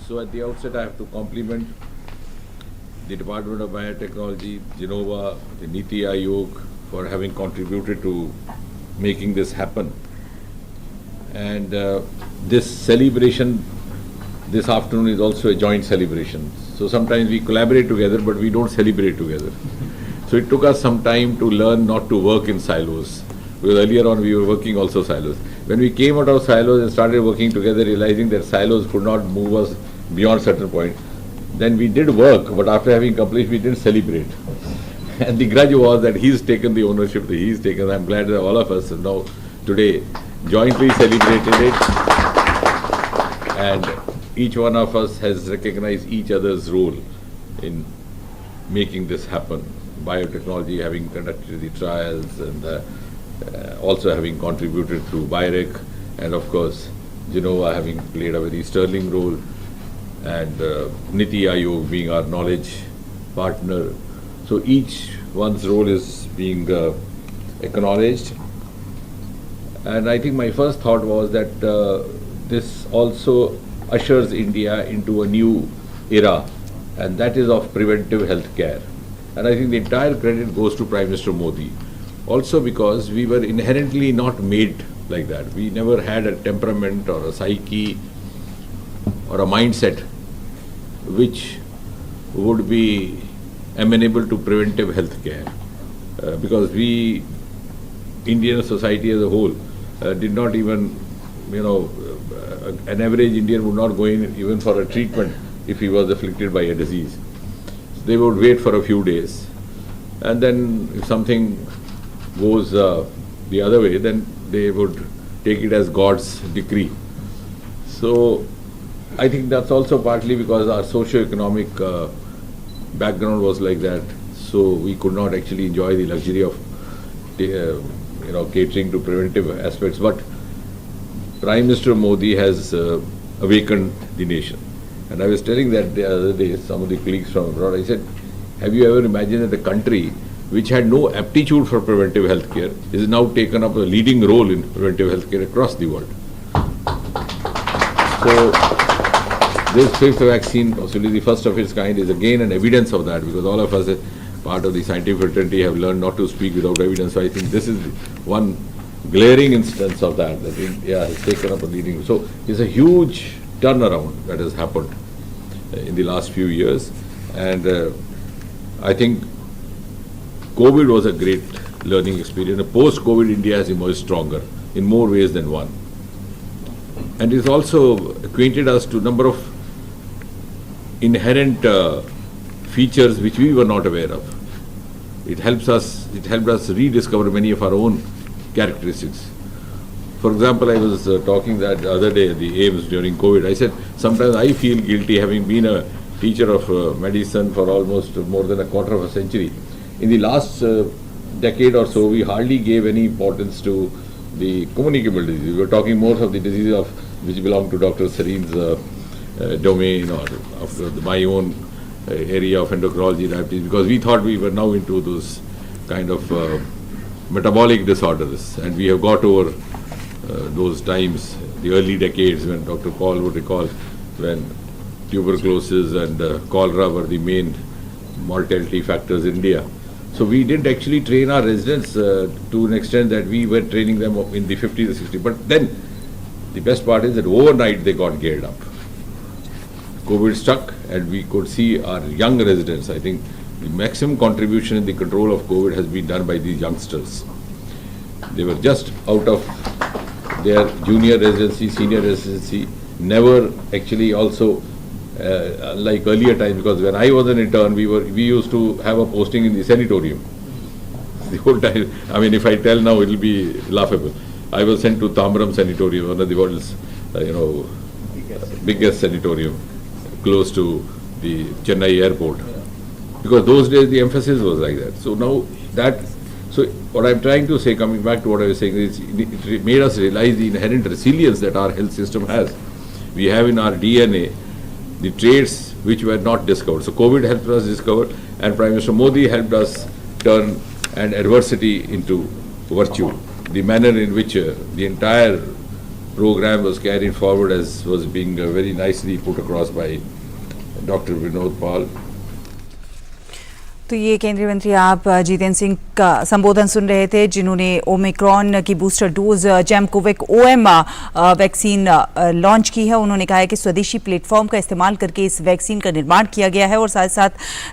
So at the outset, I have to compliment the Department of Biotechnology, Genova, the Niti Aayog for having contributed to making this happen. And this celebration this afternoon is also a joint celebration. So sometimes we collaborate together, but we don't celebrate together. So it took us some time to learn not to work in silos, because earlier on we were working also silos. When we came out of silos and started working together, realizing that silos could not move us beyond certain point, then we did work, but after having accomplished, we didn't celebrate. And the grudge was that he's taken the ownership, that he's taken. I'm glad that all of us have now today jointly celebrated it, and each one of us has recognized each other's role in making this happen. Biotechnology having conducted the trials and also having contributed through BIREC, and of course Genova having played a very sterling role, and Niti Aayog being our knowledge partner. So each one's role is being acknowledged, and I think my first thought was that this also ushers India into a new era, and that is of preventive health care. And I think the entire credit goes to Prime Minister Modi, also because we were inherently not made like that. We never had a temperament or a psyche or a mindset which would be amenable to preventive health care, because we, Indian society as a whole, did not even, an average Indian would not go in even for a treatment if he was afflicted by a disease. They would wait for a few days, and then if something goes the other way, then they would take it as God's decree. So I think that's also partly because our socio-economic background was like that, so we could not actually enjoy the luxury of catering to preventive aspects. But Prime Minister Modi has awakened the nation. And I was telling that the other day, some of the colleagues from abroad, I said, have you ever imagined that a country which had no aptitude for preventive health care is now taken up a leading role in preventive health care across the world? So this fifth vaccine, possibly the first of its kind, is again an evidence of that, because all of us part of the scientific fraternity have learned not to speak without evidence. So I think this is one glaring instance of that India has taken up a leading. So it's a huge turnaround that has happened in the last few years, and I think COVID was a great learning experience. Post-COVID, India has emerged stronger in more ways than one, and it's also acquainted us to a number of inherent features which we were not aware of. It helped us rediscover many of our own characteristics. For example, I was talking that the other day at the AIIMS during COVID. I said, sometimes I feel guilty, having been a teacher of medicine for almost more than a quarter of a century. In the last decade or so, we hardly gave any importance to the communicable disease. We were talking more of the diseases which belong to Dr. Sareen's domain, or of my own area of endocrinology, diabetes, because we thought we were now into those kind of metabolic disorders, and we have got over those times, the early decades when Dr. Paul would recall when tuberculosis and cholera were the main mortality factors in India. So we didn't actually train our residents to an extent that we were training them in the 50s and 60s. But then the best part is that overnight they got geared up. COVID struck, and we could see our young residents. I think the maximum contribution in the control of COVID has been done by these youngsters. They were just out of their junior residency, senior residency, never actually also like earlier times, because when I was an intern, we used to have a posting in the sanatorium. The whole time, I mean, if I tell now, it will be laughable. I was sent to Tambaram Sanatorium, one of the world's, biggest sanatorium, close to the Chennai airport. Because those days the emphasis was like that. So now so what I'm trying to say, coming back to what I was saying, is it made us realize the inherent resilience that our health system has. We have in our DNA the traits which were not discovered. So COVID helped us discover, and Prime Minister Modi helped us turn an adversity into virtue. The manner in which the entire program was carried forward as was being very nicely put across by Dr. Vinod Pal. तो ये केंद्रीय मंत्री आप जितेंद्र सिंह का संबोधन सुन रहे थे, जिन्होंने ओमिक्रॉन की booster dose GEMCOVAC OM vaccine launch की है। उन्होंने कहा है कि स्वदेशी प्लेटफॉर्म का इस्तेमाल करके इस वैक्सीन का निर्माण किया गया है, और साथ साथ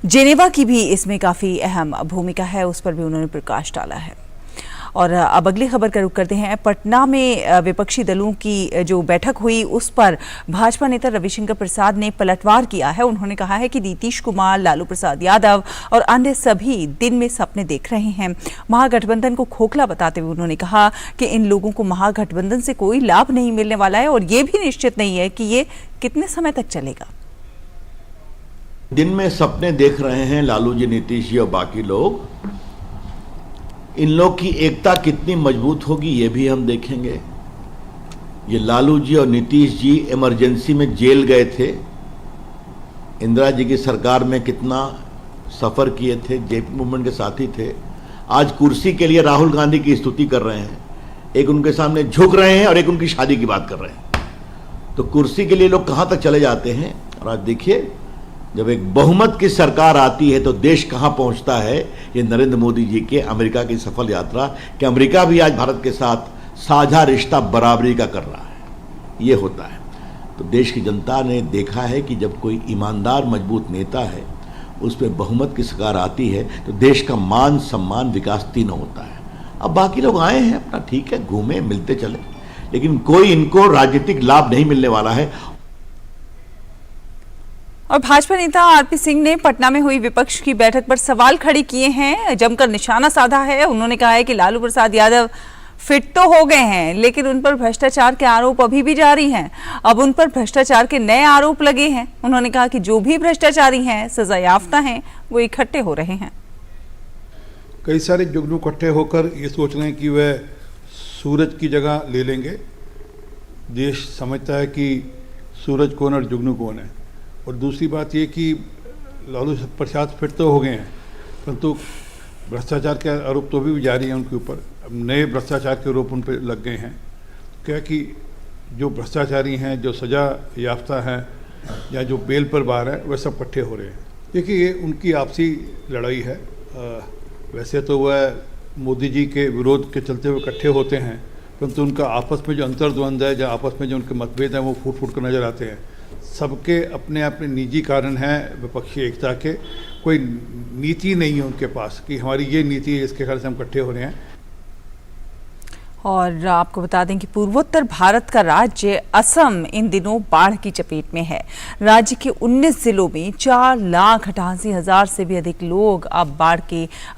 जेनेवा की भी इसमें काफ़ी अहम भूमिका है, उस पर भी उन्होंने प्रकाश डाला है। और अब अगली खबर का रुख करते हैं। पटना में विपक्षी दलों की जो बैठक हुई, उस पर भाजपा नेता रविशंकर प्रसाद ने पलटवार किया है। उन्होंने कहा है कि नीतीश कुमार, लालू प्रसाद यादव और अन्य सभी दिन में सपने देख रहे हैं। महागठबंधन को खोखला बताते हुए उन्होंने कहा कि इन लोगों को महागठबंधन से कोई लाभ नहीं मिलने वाला है, और ये भी निश्चित नहीं है कि ये कितने समय तक चलेगा। दिन में सपने देख रहे हैं लालू जी, नीतीश जी और बाकी लोग। इन लोग की एकता कितनी मजबूत होगी ये भी हम देखेंगे। ये लालू जी और नीतीश जी इमरजेंसी में जेल गए थे, इंदिरा जी की सरकार में कितना सफ़र किए थे, जेपी मूवमेंट के साथी थे। आज कुर्सी के लिए राहुल गांधी की स्तुति कर रहे हैं, एक उनके सामने झुक रहे हैं और एक उनकी शादी की बात कर रहे हैं। तो कुर्सी के लिए लोग कहाँ तक चले जाते हैं। और आज देखिए, जब एक बहुमत की सरकार आती है तो देश कहां पहुंचता है। ये नरेंद्र मोदी जी के अमेरिका की सफल यात्रा, कि अमेरिका भी आज भारत के साथ साझा रिश्ता बराबरी का कर रहा है, ये होता है। तो देश की जनता ने देखा है कि जब कोई ईमानदार मजबूत नेता है, उस पर बहुमत की सरकार आती है, तो देश का मान सम्मान विकास तीनों होता है। अब बाकी लोग आए हैं अपना, ठीक है, घूमे मिलते चले, लेकिन कोई इनको राजनीतिक लाभ नहीं मिलने वाला है। और भाजपा नेता आरपी सिंह ने पटना में हुई विपक्ष की बैठक पर सवाल खड़े किए हैं, जमकर निशाना साधा है। उन्होंने कहा है कि लालू प्रसाद यादव फिट तो हो गए हैं, लेकिन उन पर भ्रष्टाचार के आरोप अभी भी जारी हैं। अब उन पर भ्रष्टाचार के नए आरोप लगे हैं। उन्होंने कहा कि जो भी भ्रष्टाचारी हैं, सजायाफ्ता हैं, वो इकट्ठे हो रहे हैं। कई सारे जुगनू इकट्ठे होकर ये सोच रहे हैं कि वह सूरज की जगह ले लेंगे। देश समझता है कि सूरज कौन और जुगनू कौन है। और दूसरी बात ये कि लालू प्रसाद फिट तो हो गए हैं, परंतु भ्रष्टाचार के आरोप तो भी जारी हैं उनके ऊपर। अब नए भ्रष्टाचार के आरोप उन पर लग गए हैं। क्या कि जो भ्रष्टाचारी हैं, जो सजा याफ्ता हैं, या जो बेल पर बाहर है, वह सब इकट्ठे हो रहे हैं। देखिए, ये उनकी आपसी लड़ाई है। वैसे तो वह मोदी जी के विरोध के चलते हुए इकट्ठे होते हैं, परंतु उनका आपस में जो अंतर्द्वंद है, जो आपस में जो उनके मतभेद हैं, वो फूट फूट कर नजर आते हैं। सबके अपने अपने निजी कारण हैं विपक्षी एकता के, कोई नीति नहीं है उनके पास कि हमारी ये नीति है इसके कारण से हम इकट्ठे हो रहे हैं। और आपको बता दें कि पूर्वोत्तर भारत का राज्य असम इन दिनों बाढ़ की चपेट में है। राज्य के 19 जिलों में 4,88,000 से भी अधिक लोग अब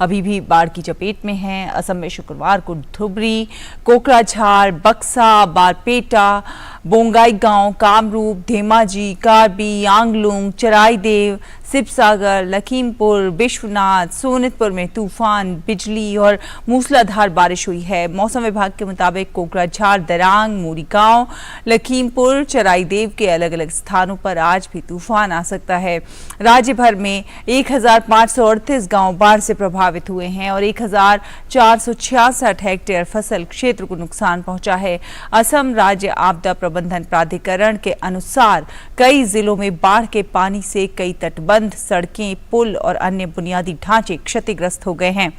अभी भी बाढ़ की चपेट में हैं। असम में शुक्रवार को धुबरी, कोकराझार, बक्सा, बारपेटा, बोंगाईगांव, कामरूप, धेमाजी, कार्बी, आंगलुंग, चराईदेव, सिबसागर, लखीमपुर, विश्वनाथ, सोनितपुर में तूफान, बिजली और मूसलाधार बारिश हुई है। मौसम विभाग के मुताबिक कोकराझार, दरांग, मोरीगांव, लखीमपुर, चराईदेव के अलग अलग स्थानों पर आज भी तूफान आ सकता है। राज्य भर में 1,538 गांव बाढ़ से प्रभावित हुए हैं और 1,466 हेक्टेयर फसल क्षेत्र को नुकसान पहुंचा है। असम राज्य आपदा प्रबंधन प्राधिकरण के अनुसार कई जिलों में बाढ़ के पानी से कई तटबंध, सड़कें, पुल और अन्य बुनियादी ढांचे क्षतिग्रस्त हो गए हैं।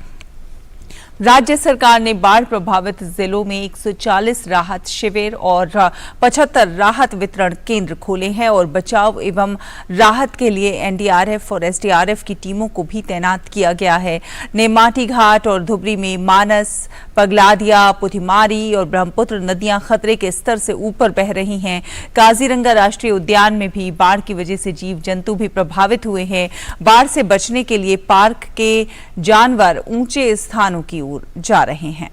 राज्य सरकार ने बाढ़ प्रभावित जिलों में 140 राहत शिविर और 75 राहत वितरण केंद्र खोले हैं और बचाव एवं राहत के लिए एनडीआरएफ और एसडीआरएफ की टीमों को भी तैनात किया गया है। नेमाटी घाट और धुबरी में मानस, पगलादिया, पुथिमारी और ब्रह्मपुत्र नदियां खतरे के स्तर से ऊपर बह रही हैं। काजीरंगा राष्ट्रीय उद्यान में भी बाढ़ की वजह से जीव जंतु भी प्रभावित हुए हैं। बाढ़ से बचने के लिए पार्क के जानवर ऊंचे स्थानों की ओर जा रहे हैं।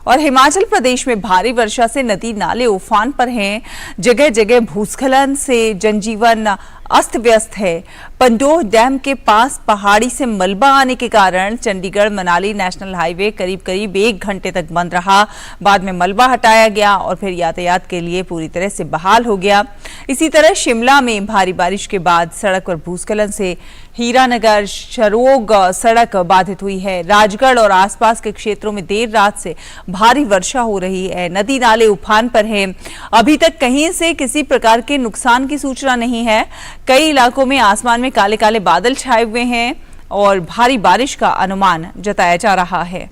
और हिमाचल प्रदेश में भारी वर्षा से नदी नाले उफान पर हैं। जगह जगह भूस्खलन से जनजीवन अस्त व्यस्त है। पंडोह डैम के पास पहाड़ी से मलबा आने के कारण चंडीगढ़ मनाली नेशनल हाईवे करीब 1 घंटे तक बंद रहा। बाद में मलबा हटाया गया और फिर यातायात के लिए पूरी तरह से बहाल हो गया। इसी तरह शिमला में भारी बारिश के बाद सड़क और भूस्खलन से हीरानगर शरोग सड़क बाधित हुई है। राजगढ़ और आसपास के क्षेत्रों में देर रात से भारी वर्षा हो रही है। नदी नाले उफान पर हैं। अभी तक कहीं से किसी प्रकार के नुकसान की सूचना नहीं है। कई इलाकों में आसमान में काले काले बादल छाए हुए हैं और भारी बारिश का अनुमान जताया जा रहा है।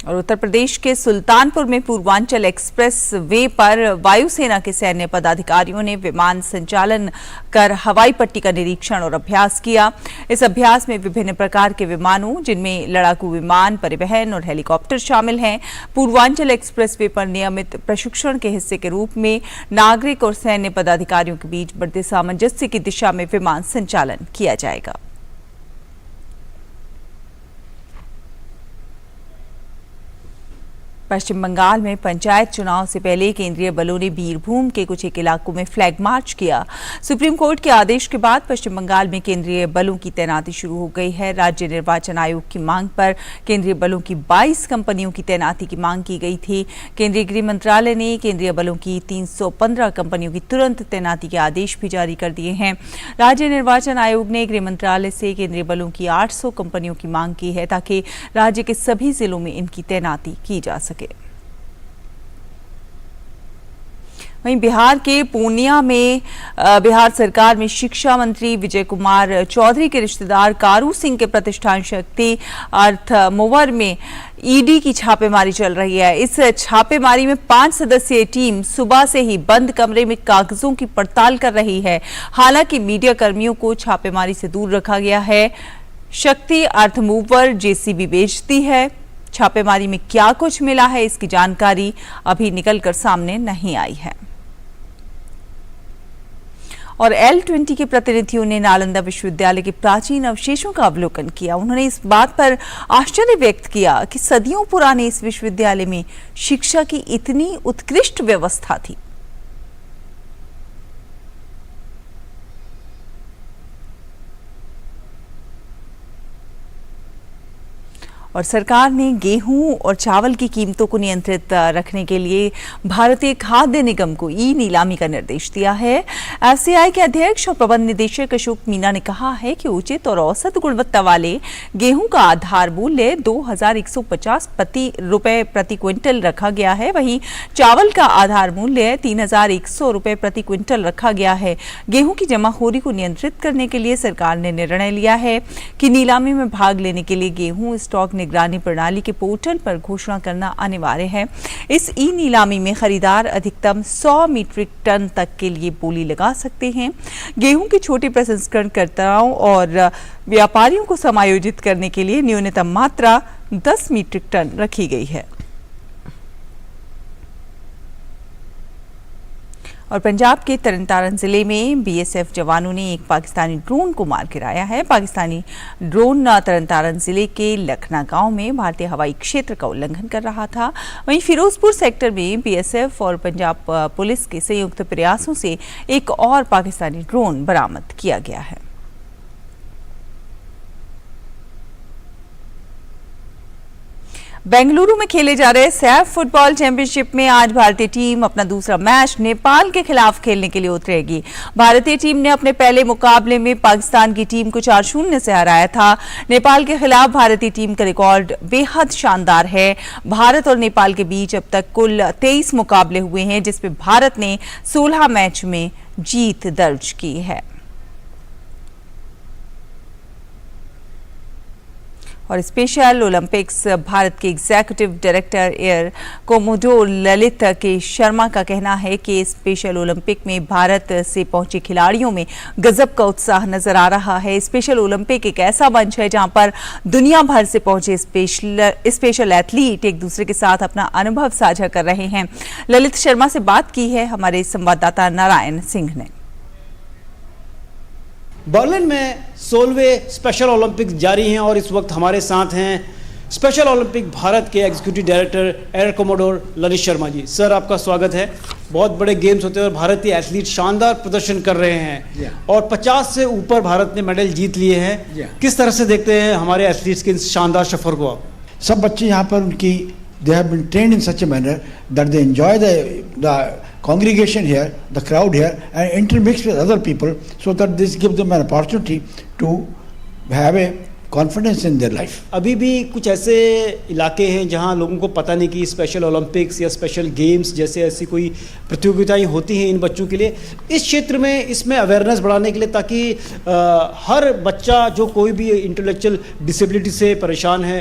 और उत्तर प्रदेश के सुल्तानपुर में पूर्वांचल एक्सप्रेस वे पर वायुसेना के सैन्य पदाधिकारियों ने विमान संचालन कर हवाई पट्टी का निरीक्षण और अभ्यास किया। इस अभ्यास में विभिन्न प्रकार के विमानों, जिनमें लड़ाकू विमान, परिवहन और हेलीकॉप्टर शामिल हैं। पूर्वांचल एक्सप्रेस वे पर नियमित प्रशिक्षण के हिस्से के रूप में नागरिक और सैन्य पदाधिकारियों के बीच बढ़ते सामंजस्य की दिशा में विमान संचालन किया जाएगा। पश्चिम बंगाल में पंचायत चुनाव से पहले केंद्रीय बलों ने बीरभूम के कुछ एक इलाकों में फ्लैग मार्च किया। सुप्रीम कोर्ट के आदेश के बाद पश्चिम बंगाल में केंद्रीय बलों की तैनाती शुरू हो गई है। राज्य निर्वाचन आयोग की मांग पर केंद्रीय बलों की 22 कंपनियों की तैनाती की मांग की गई थी। केंद्रीय गृह मंत्रालय ने केंद्रीय बलों की 315 कंपनियों की तुरंत तैनाती के आदेश भी जारी कर दिए हैं। राज्य निर्वाचन आयोग ने गृह मंत्रालय से केंद्रीय बलों की 800 कंपनियों की मांग की है ताकि राज्य के सभी जिलों में इनकी तैनाती की जा सके। वहीं बिहार के पूर्णिया में बिहार सरकार में शिक्षा मंत्री विजय कुमार चौधरी के रिश्तेदार कारू सिंह के प्रतिष्ठान शक्ति अर्थ मोवर में ईडी की छापेमारी चल रही है। इस छापेमारी में 5 सदस्यीय टीम सुबह से ही बंद कमरे में कागजों की पड़ताल कर रही है। हालांकि मीडिया कर्मियों को छापेमारी से दूर रखा गया है। शक्ति अर्थ मूवर जेसीबी बेचती है। छापेमारी में क्या कुछ मिला है, इसकी जानकारी अभी निकलकर सामने नहीं आई है। और L20 के प्रतिनिधियों ने नालंदा विश्वविद्यालय के प्राचीन अवशेषों का अवलोकन किया। उन्होंने इस बात पर आश्चर्य व्यक्त किया कि सदियों पुराने इस विश्वविद्यालय में शिक्षा की इतनी उत्कृष्ट व्यवस्था थी। और सरकार ने गेहूं और चावल की कीमतों को नियंत्रित रखने के लिए भारतीय खाद्य निगम को ई नीलामी का निर्देश दिया है। एफसीआई के अध्यक्ष और प्रबंध निदेशक अशोक मीना ने कहा है कि उचित और औसत गुणवत्ता वाले गेहूं का आधार मूल्य 2,150 रुपए प्रति क्विंटल रखा गया है। वहीं चावल का आधार मूल्य 3,100 रुपए प्रति क्विंटल रखा गया है। गेहूं की जमाखोरी को नियंत्रित करने के लिए सरकार ने निर्णय लिया है कि नीलामी में भाग लेने के लिए गेहूं स्टॉक निगरानी प्रणाली के पोर्टल पर घोषणा करना अनिवार्य है। इस ई नीलामी में खरीदार अधिकतम 100 मीट्रिक टन तक के लिए बोली लगा सकते हैं। गेहूं के छोटे प्रसंस्करणकर्ताओं और व्यापारियों को समायोजित करने के लिए न्यूनतम मात्रा 10 मीट्रिक टन रखी गई है। और पंजाब के तरनतारन जिले में बीएसएफ जवानों ने एक पाकिस्तानी ड्रोन को मार गिराया है। पाकिस्तानी ड्रोन तरनतारन जिले के लखना गांव में भारतीय हवाई क्षेत्र का उल्लंघन कर रहा था। वहीं फिरोजपुर सेक्टर में बीएसएफ और पंजाब पुलिस के संयुक्त प्रयासों से एक और पाकिस्तानी ड्रोन बरामद किया गया है। बेंगलुरु में खेले जा रहे सैफ फुटबॉल चैंपियनशिप में आज भारतीय टीम अपना दूसरा मैच नेपाल के खिलाफ खेलने के लिए उतरेगी। भारतीय टीम ने अपने पहले मुकाबले में पाकिस्तान की टीम को 4-0 से हराया था। नेपाल के खिलाफ भारतीय टीम का रिकॉर्ड बेहद शानदार है। भारत और नेपाल के बीच अब तक कुल 23 मुकाबले हुए हैं, जिसमें भारत ने 16 मैच में जीत दर्ज की है। और स्पेशल ओलंपिक्स भारत के executive director air commodore Lalit के शर्मा का कहना है कि स्पेशल ओलंपिक में भारत से पहुंचे खिलाड़ियों में गजब का उत्साह नजर आ रहा है। स्पेशल ओलंपिक एक ऐसा मंच है जहां पर दुनिया भर से पहुंचे स्पेशल एथलीट एक दूसरे के साथ अपना अनुभव साझा कर रहे हैं। ललित शर्मा से बात की है हमारे संवाददाता नारायण सिंह ने। बर्लिन में 16वें स्पेशल ओलंपिक्स जारी हैं और इस वक्त हमारे साथ हैं स्पेशल ओलंपिक भारत के executive director air commodore Lalit Sharma ji. Sir, आपका स्वागत है। बहुत बड़े गेम्स होते हैं और भारतीय एथलीट शानदार प्रदर्शन कर रहे हैं और 50 से ऊपर भारत ने मेडल जीत लिए हैं। किस तरह से देखते हैं हमारे एथलीट्स के शानदार सफर को आप? सब बच्चे यहाँ पर उनकी they have been trained in such a manner that they enjoy the congregation here, the crowd here, and intermix with other people, so that this gives them an opportunity to have a confidence in their life. अभी भी कुछ ऐसे इलाके हैं जहां लोगों को पता नहीं कि स्पेशल ओलंपिक्स या स्पेशल गेम्स जैसे ऐसी कोई प्रतियोगिताएं होती हैं इन बच्चों के लिए। इस क्षेत्र में इसमें अवेयरनेस बढ़ाने के लिए ताकि हर बच्चा जो कोई भी इंटेलेक्चुअल डिसेबिलिटी से परेशान है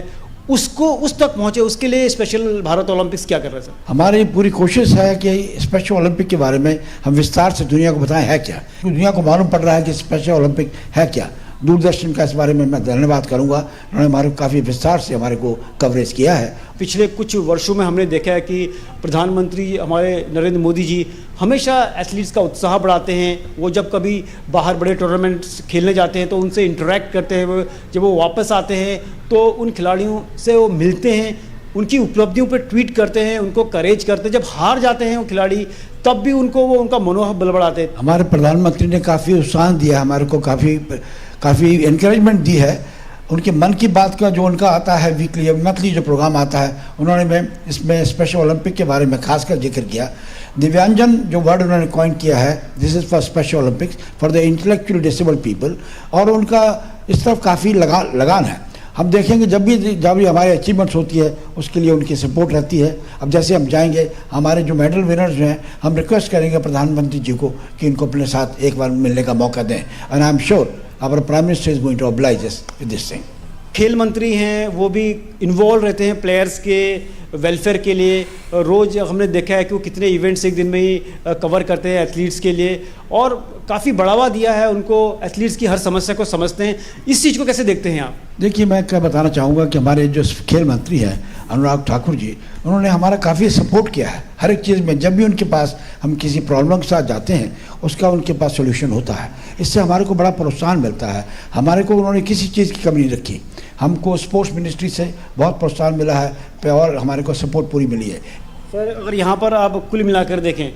उसको उस तक पहुंचे, उसके लिए स्पेशल भारत ओलंपिक्स क्या कर रहे हैं सर? हमारी पूरी कोशिश है कि स्पेशल ओलंपिक के बारे में हम विस्तार से दुनिया को बताएं है क्या। दुनिया को मालूम पड़ रहा है कि स्पेशल ओलंपिक है क्या। दूरदर्शन का इस बारे में मैं धन्यवाद करूंगा, उन्होंने हमारे काफ़ी विस्तार से हमारे को कवरेज किया है। पिछले कुछ वर्षों में हमने देखा है कि प्रधानमंत्री हमारे नरेंद्र मोदी जी हमेशा एथलीट्स का उत्साह बढ़ाते हैं। वो जब कभी बाहर बड़े टूर्नामेंट्स खेलने जाते हैं तो उनसे इंटरेक्ट करते हैं। जब वो वापस आते हैं तो उन खिलाड़ियों से वो मिलते हैं, उनकी उपलब्धियों पर ट्वीट करते हैं, उनको करेज करते हैं। जब हार जाते हैं वो खिलाड़ी तब भी उनको वो उनका मनोबल बल बढ़ाते हैं। हमारे प्रधानमंत्री ने काफ़ी उत्साह दिया, हमारे को काफ़ी इनकरेजमेंट दी है। उनके मन की बात का जो उनका आता है वीकली मंथली जो प्रोग्राम आता है, उन्होंने में इसमें स्पेशल ओलंपिक के बारे में खासकर जिक्र किया। दिव्यांजन जो वर्ड उन्होंने कॉइन किया है, this is for special Olympics for the intellectual disabled people, और उनका इस तरफ काफ़ी लगान है। हम देखेंगे जब भी हमारी अचीवमेंट्स होती है उसके लिए उनकी सपोर्ट रहती है। अब जैसे हम जाएंगे, हमारे जो मेडल विनर्स हैं, हम रिक्वेस्ट करेंगे प्रधानमंत्री जी को कि इनको अपने साथ एक बार मिलने का मौका दें। And I am sure our prime minister is going to oblige us with this thing. खेल मंत्री हैं, वो भी इन्वॉल्व रहते हैं प्लेयर्स के वेलफेयर के लिए। रोज़ हमने देखा है कि वो कितने इवेंट्स एक दिन में ही कवर करते हैं एथलीट्स के लिए और काफ़ी बढ़ावा दिया है उनको। एथलीट्स की हर समस्या को समझते हैं। इस चीज़ को कैसे देखते हैं आप? देखिए, मैं क्या बताना चाहूँगा कि हमारे जो खेल मंत्री हैं अनुराग ठाकुर जी, उन्होंने हमारा काफ़ी सपोर्ट किया है हर एक चीज़ में। जब भी उनके पास हम किसी प्रॉब्लम के साथ जाते हैं उसका उनके पास सोल्यूशन होता है। इससे हमारे को बड़ा प्रोत्साहन मिलता है। हमारे को उन्होंने किसी चीज़ की कमी नहीं रखी। हमको स्पोर्ट्स मिनिस्ट्री से बहुत प्रोत्साहन मिला है और हमारे को सपोर्ट पूरी मिली है। सर, अगर यहाँ पर आप कुल मिलाकर देखें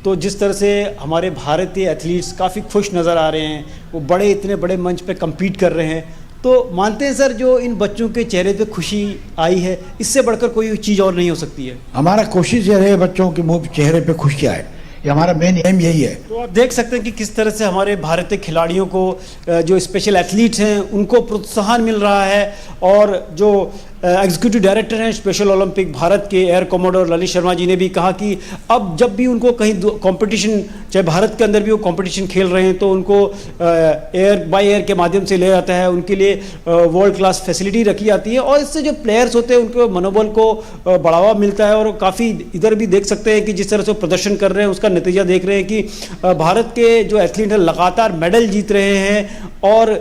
तो जिस तरह से हमारे भारतीय एथलीट्स काफ़ी खुश नज़र आ रहे हैं, वो इतने बड़े मंच पे कम्पीट कर रहे हैं, तो मानते हैं सर जो इन बच्चों के चेहरे पे खुशी आई है, इससे बढ़कर कोई चीज़ और नहीं हो सकती है। हमारा कोशिश ये रहे बच्चों के मुंह चेहरे पे खुशी आए, ये हमारा मेन एम यही है। तो आप देख सकते हैं कि किस तरह से हमारे भारतीय खिलाड़ियों को जो स्पेशल एथलीट्स हैं उनको प्रोत्साहन मिल रहा है, और जो एग्जीक्यूटिव डायरेक्टर हैं स्पेशल ओलंपिक भारत के एयर कमोडोर ललित शर्मा जी ने भी कहा कि अब जब भी उनको कहीं कंपटीशन, चाहे भारत के अंदर भी वो कंपटीशन खेल रहे हैं, तो उनको एयर बाय एयर के माध्यम से ले जाता है, उनके लिए वर्ल्ड क्लास फैसिलिटी रखी जाती है, और इससे जो प्लेयर्स होते हैं उनके मनोबल को बढ़ावा मिलता है। और काफ़ी इधर भी देख सकते हैं कि जिस तरह से प्रदर्शन कर रहे हैं उसका नतीजा देख रहे हैं कि भारत के जो एथलीट हैं लगातार मेडल जीत रहे हैं और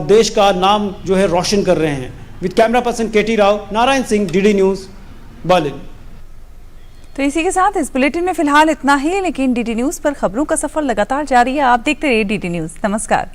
देश का नाम जो है रोशन कर रहे हैं। With camera person KT Rao, Narayan Singh, DD News, Berlin. तो इसी के साथ इस बुलेटिन में फिलहाल इतना ही, लेकिन डीडी न्यूज़ पर खबरों का सफर लगातार जारी है। आप देखते रहिए डीडी न्यूज़। नमस्कार।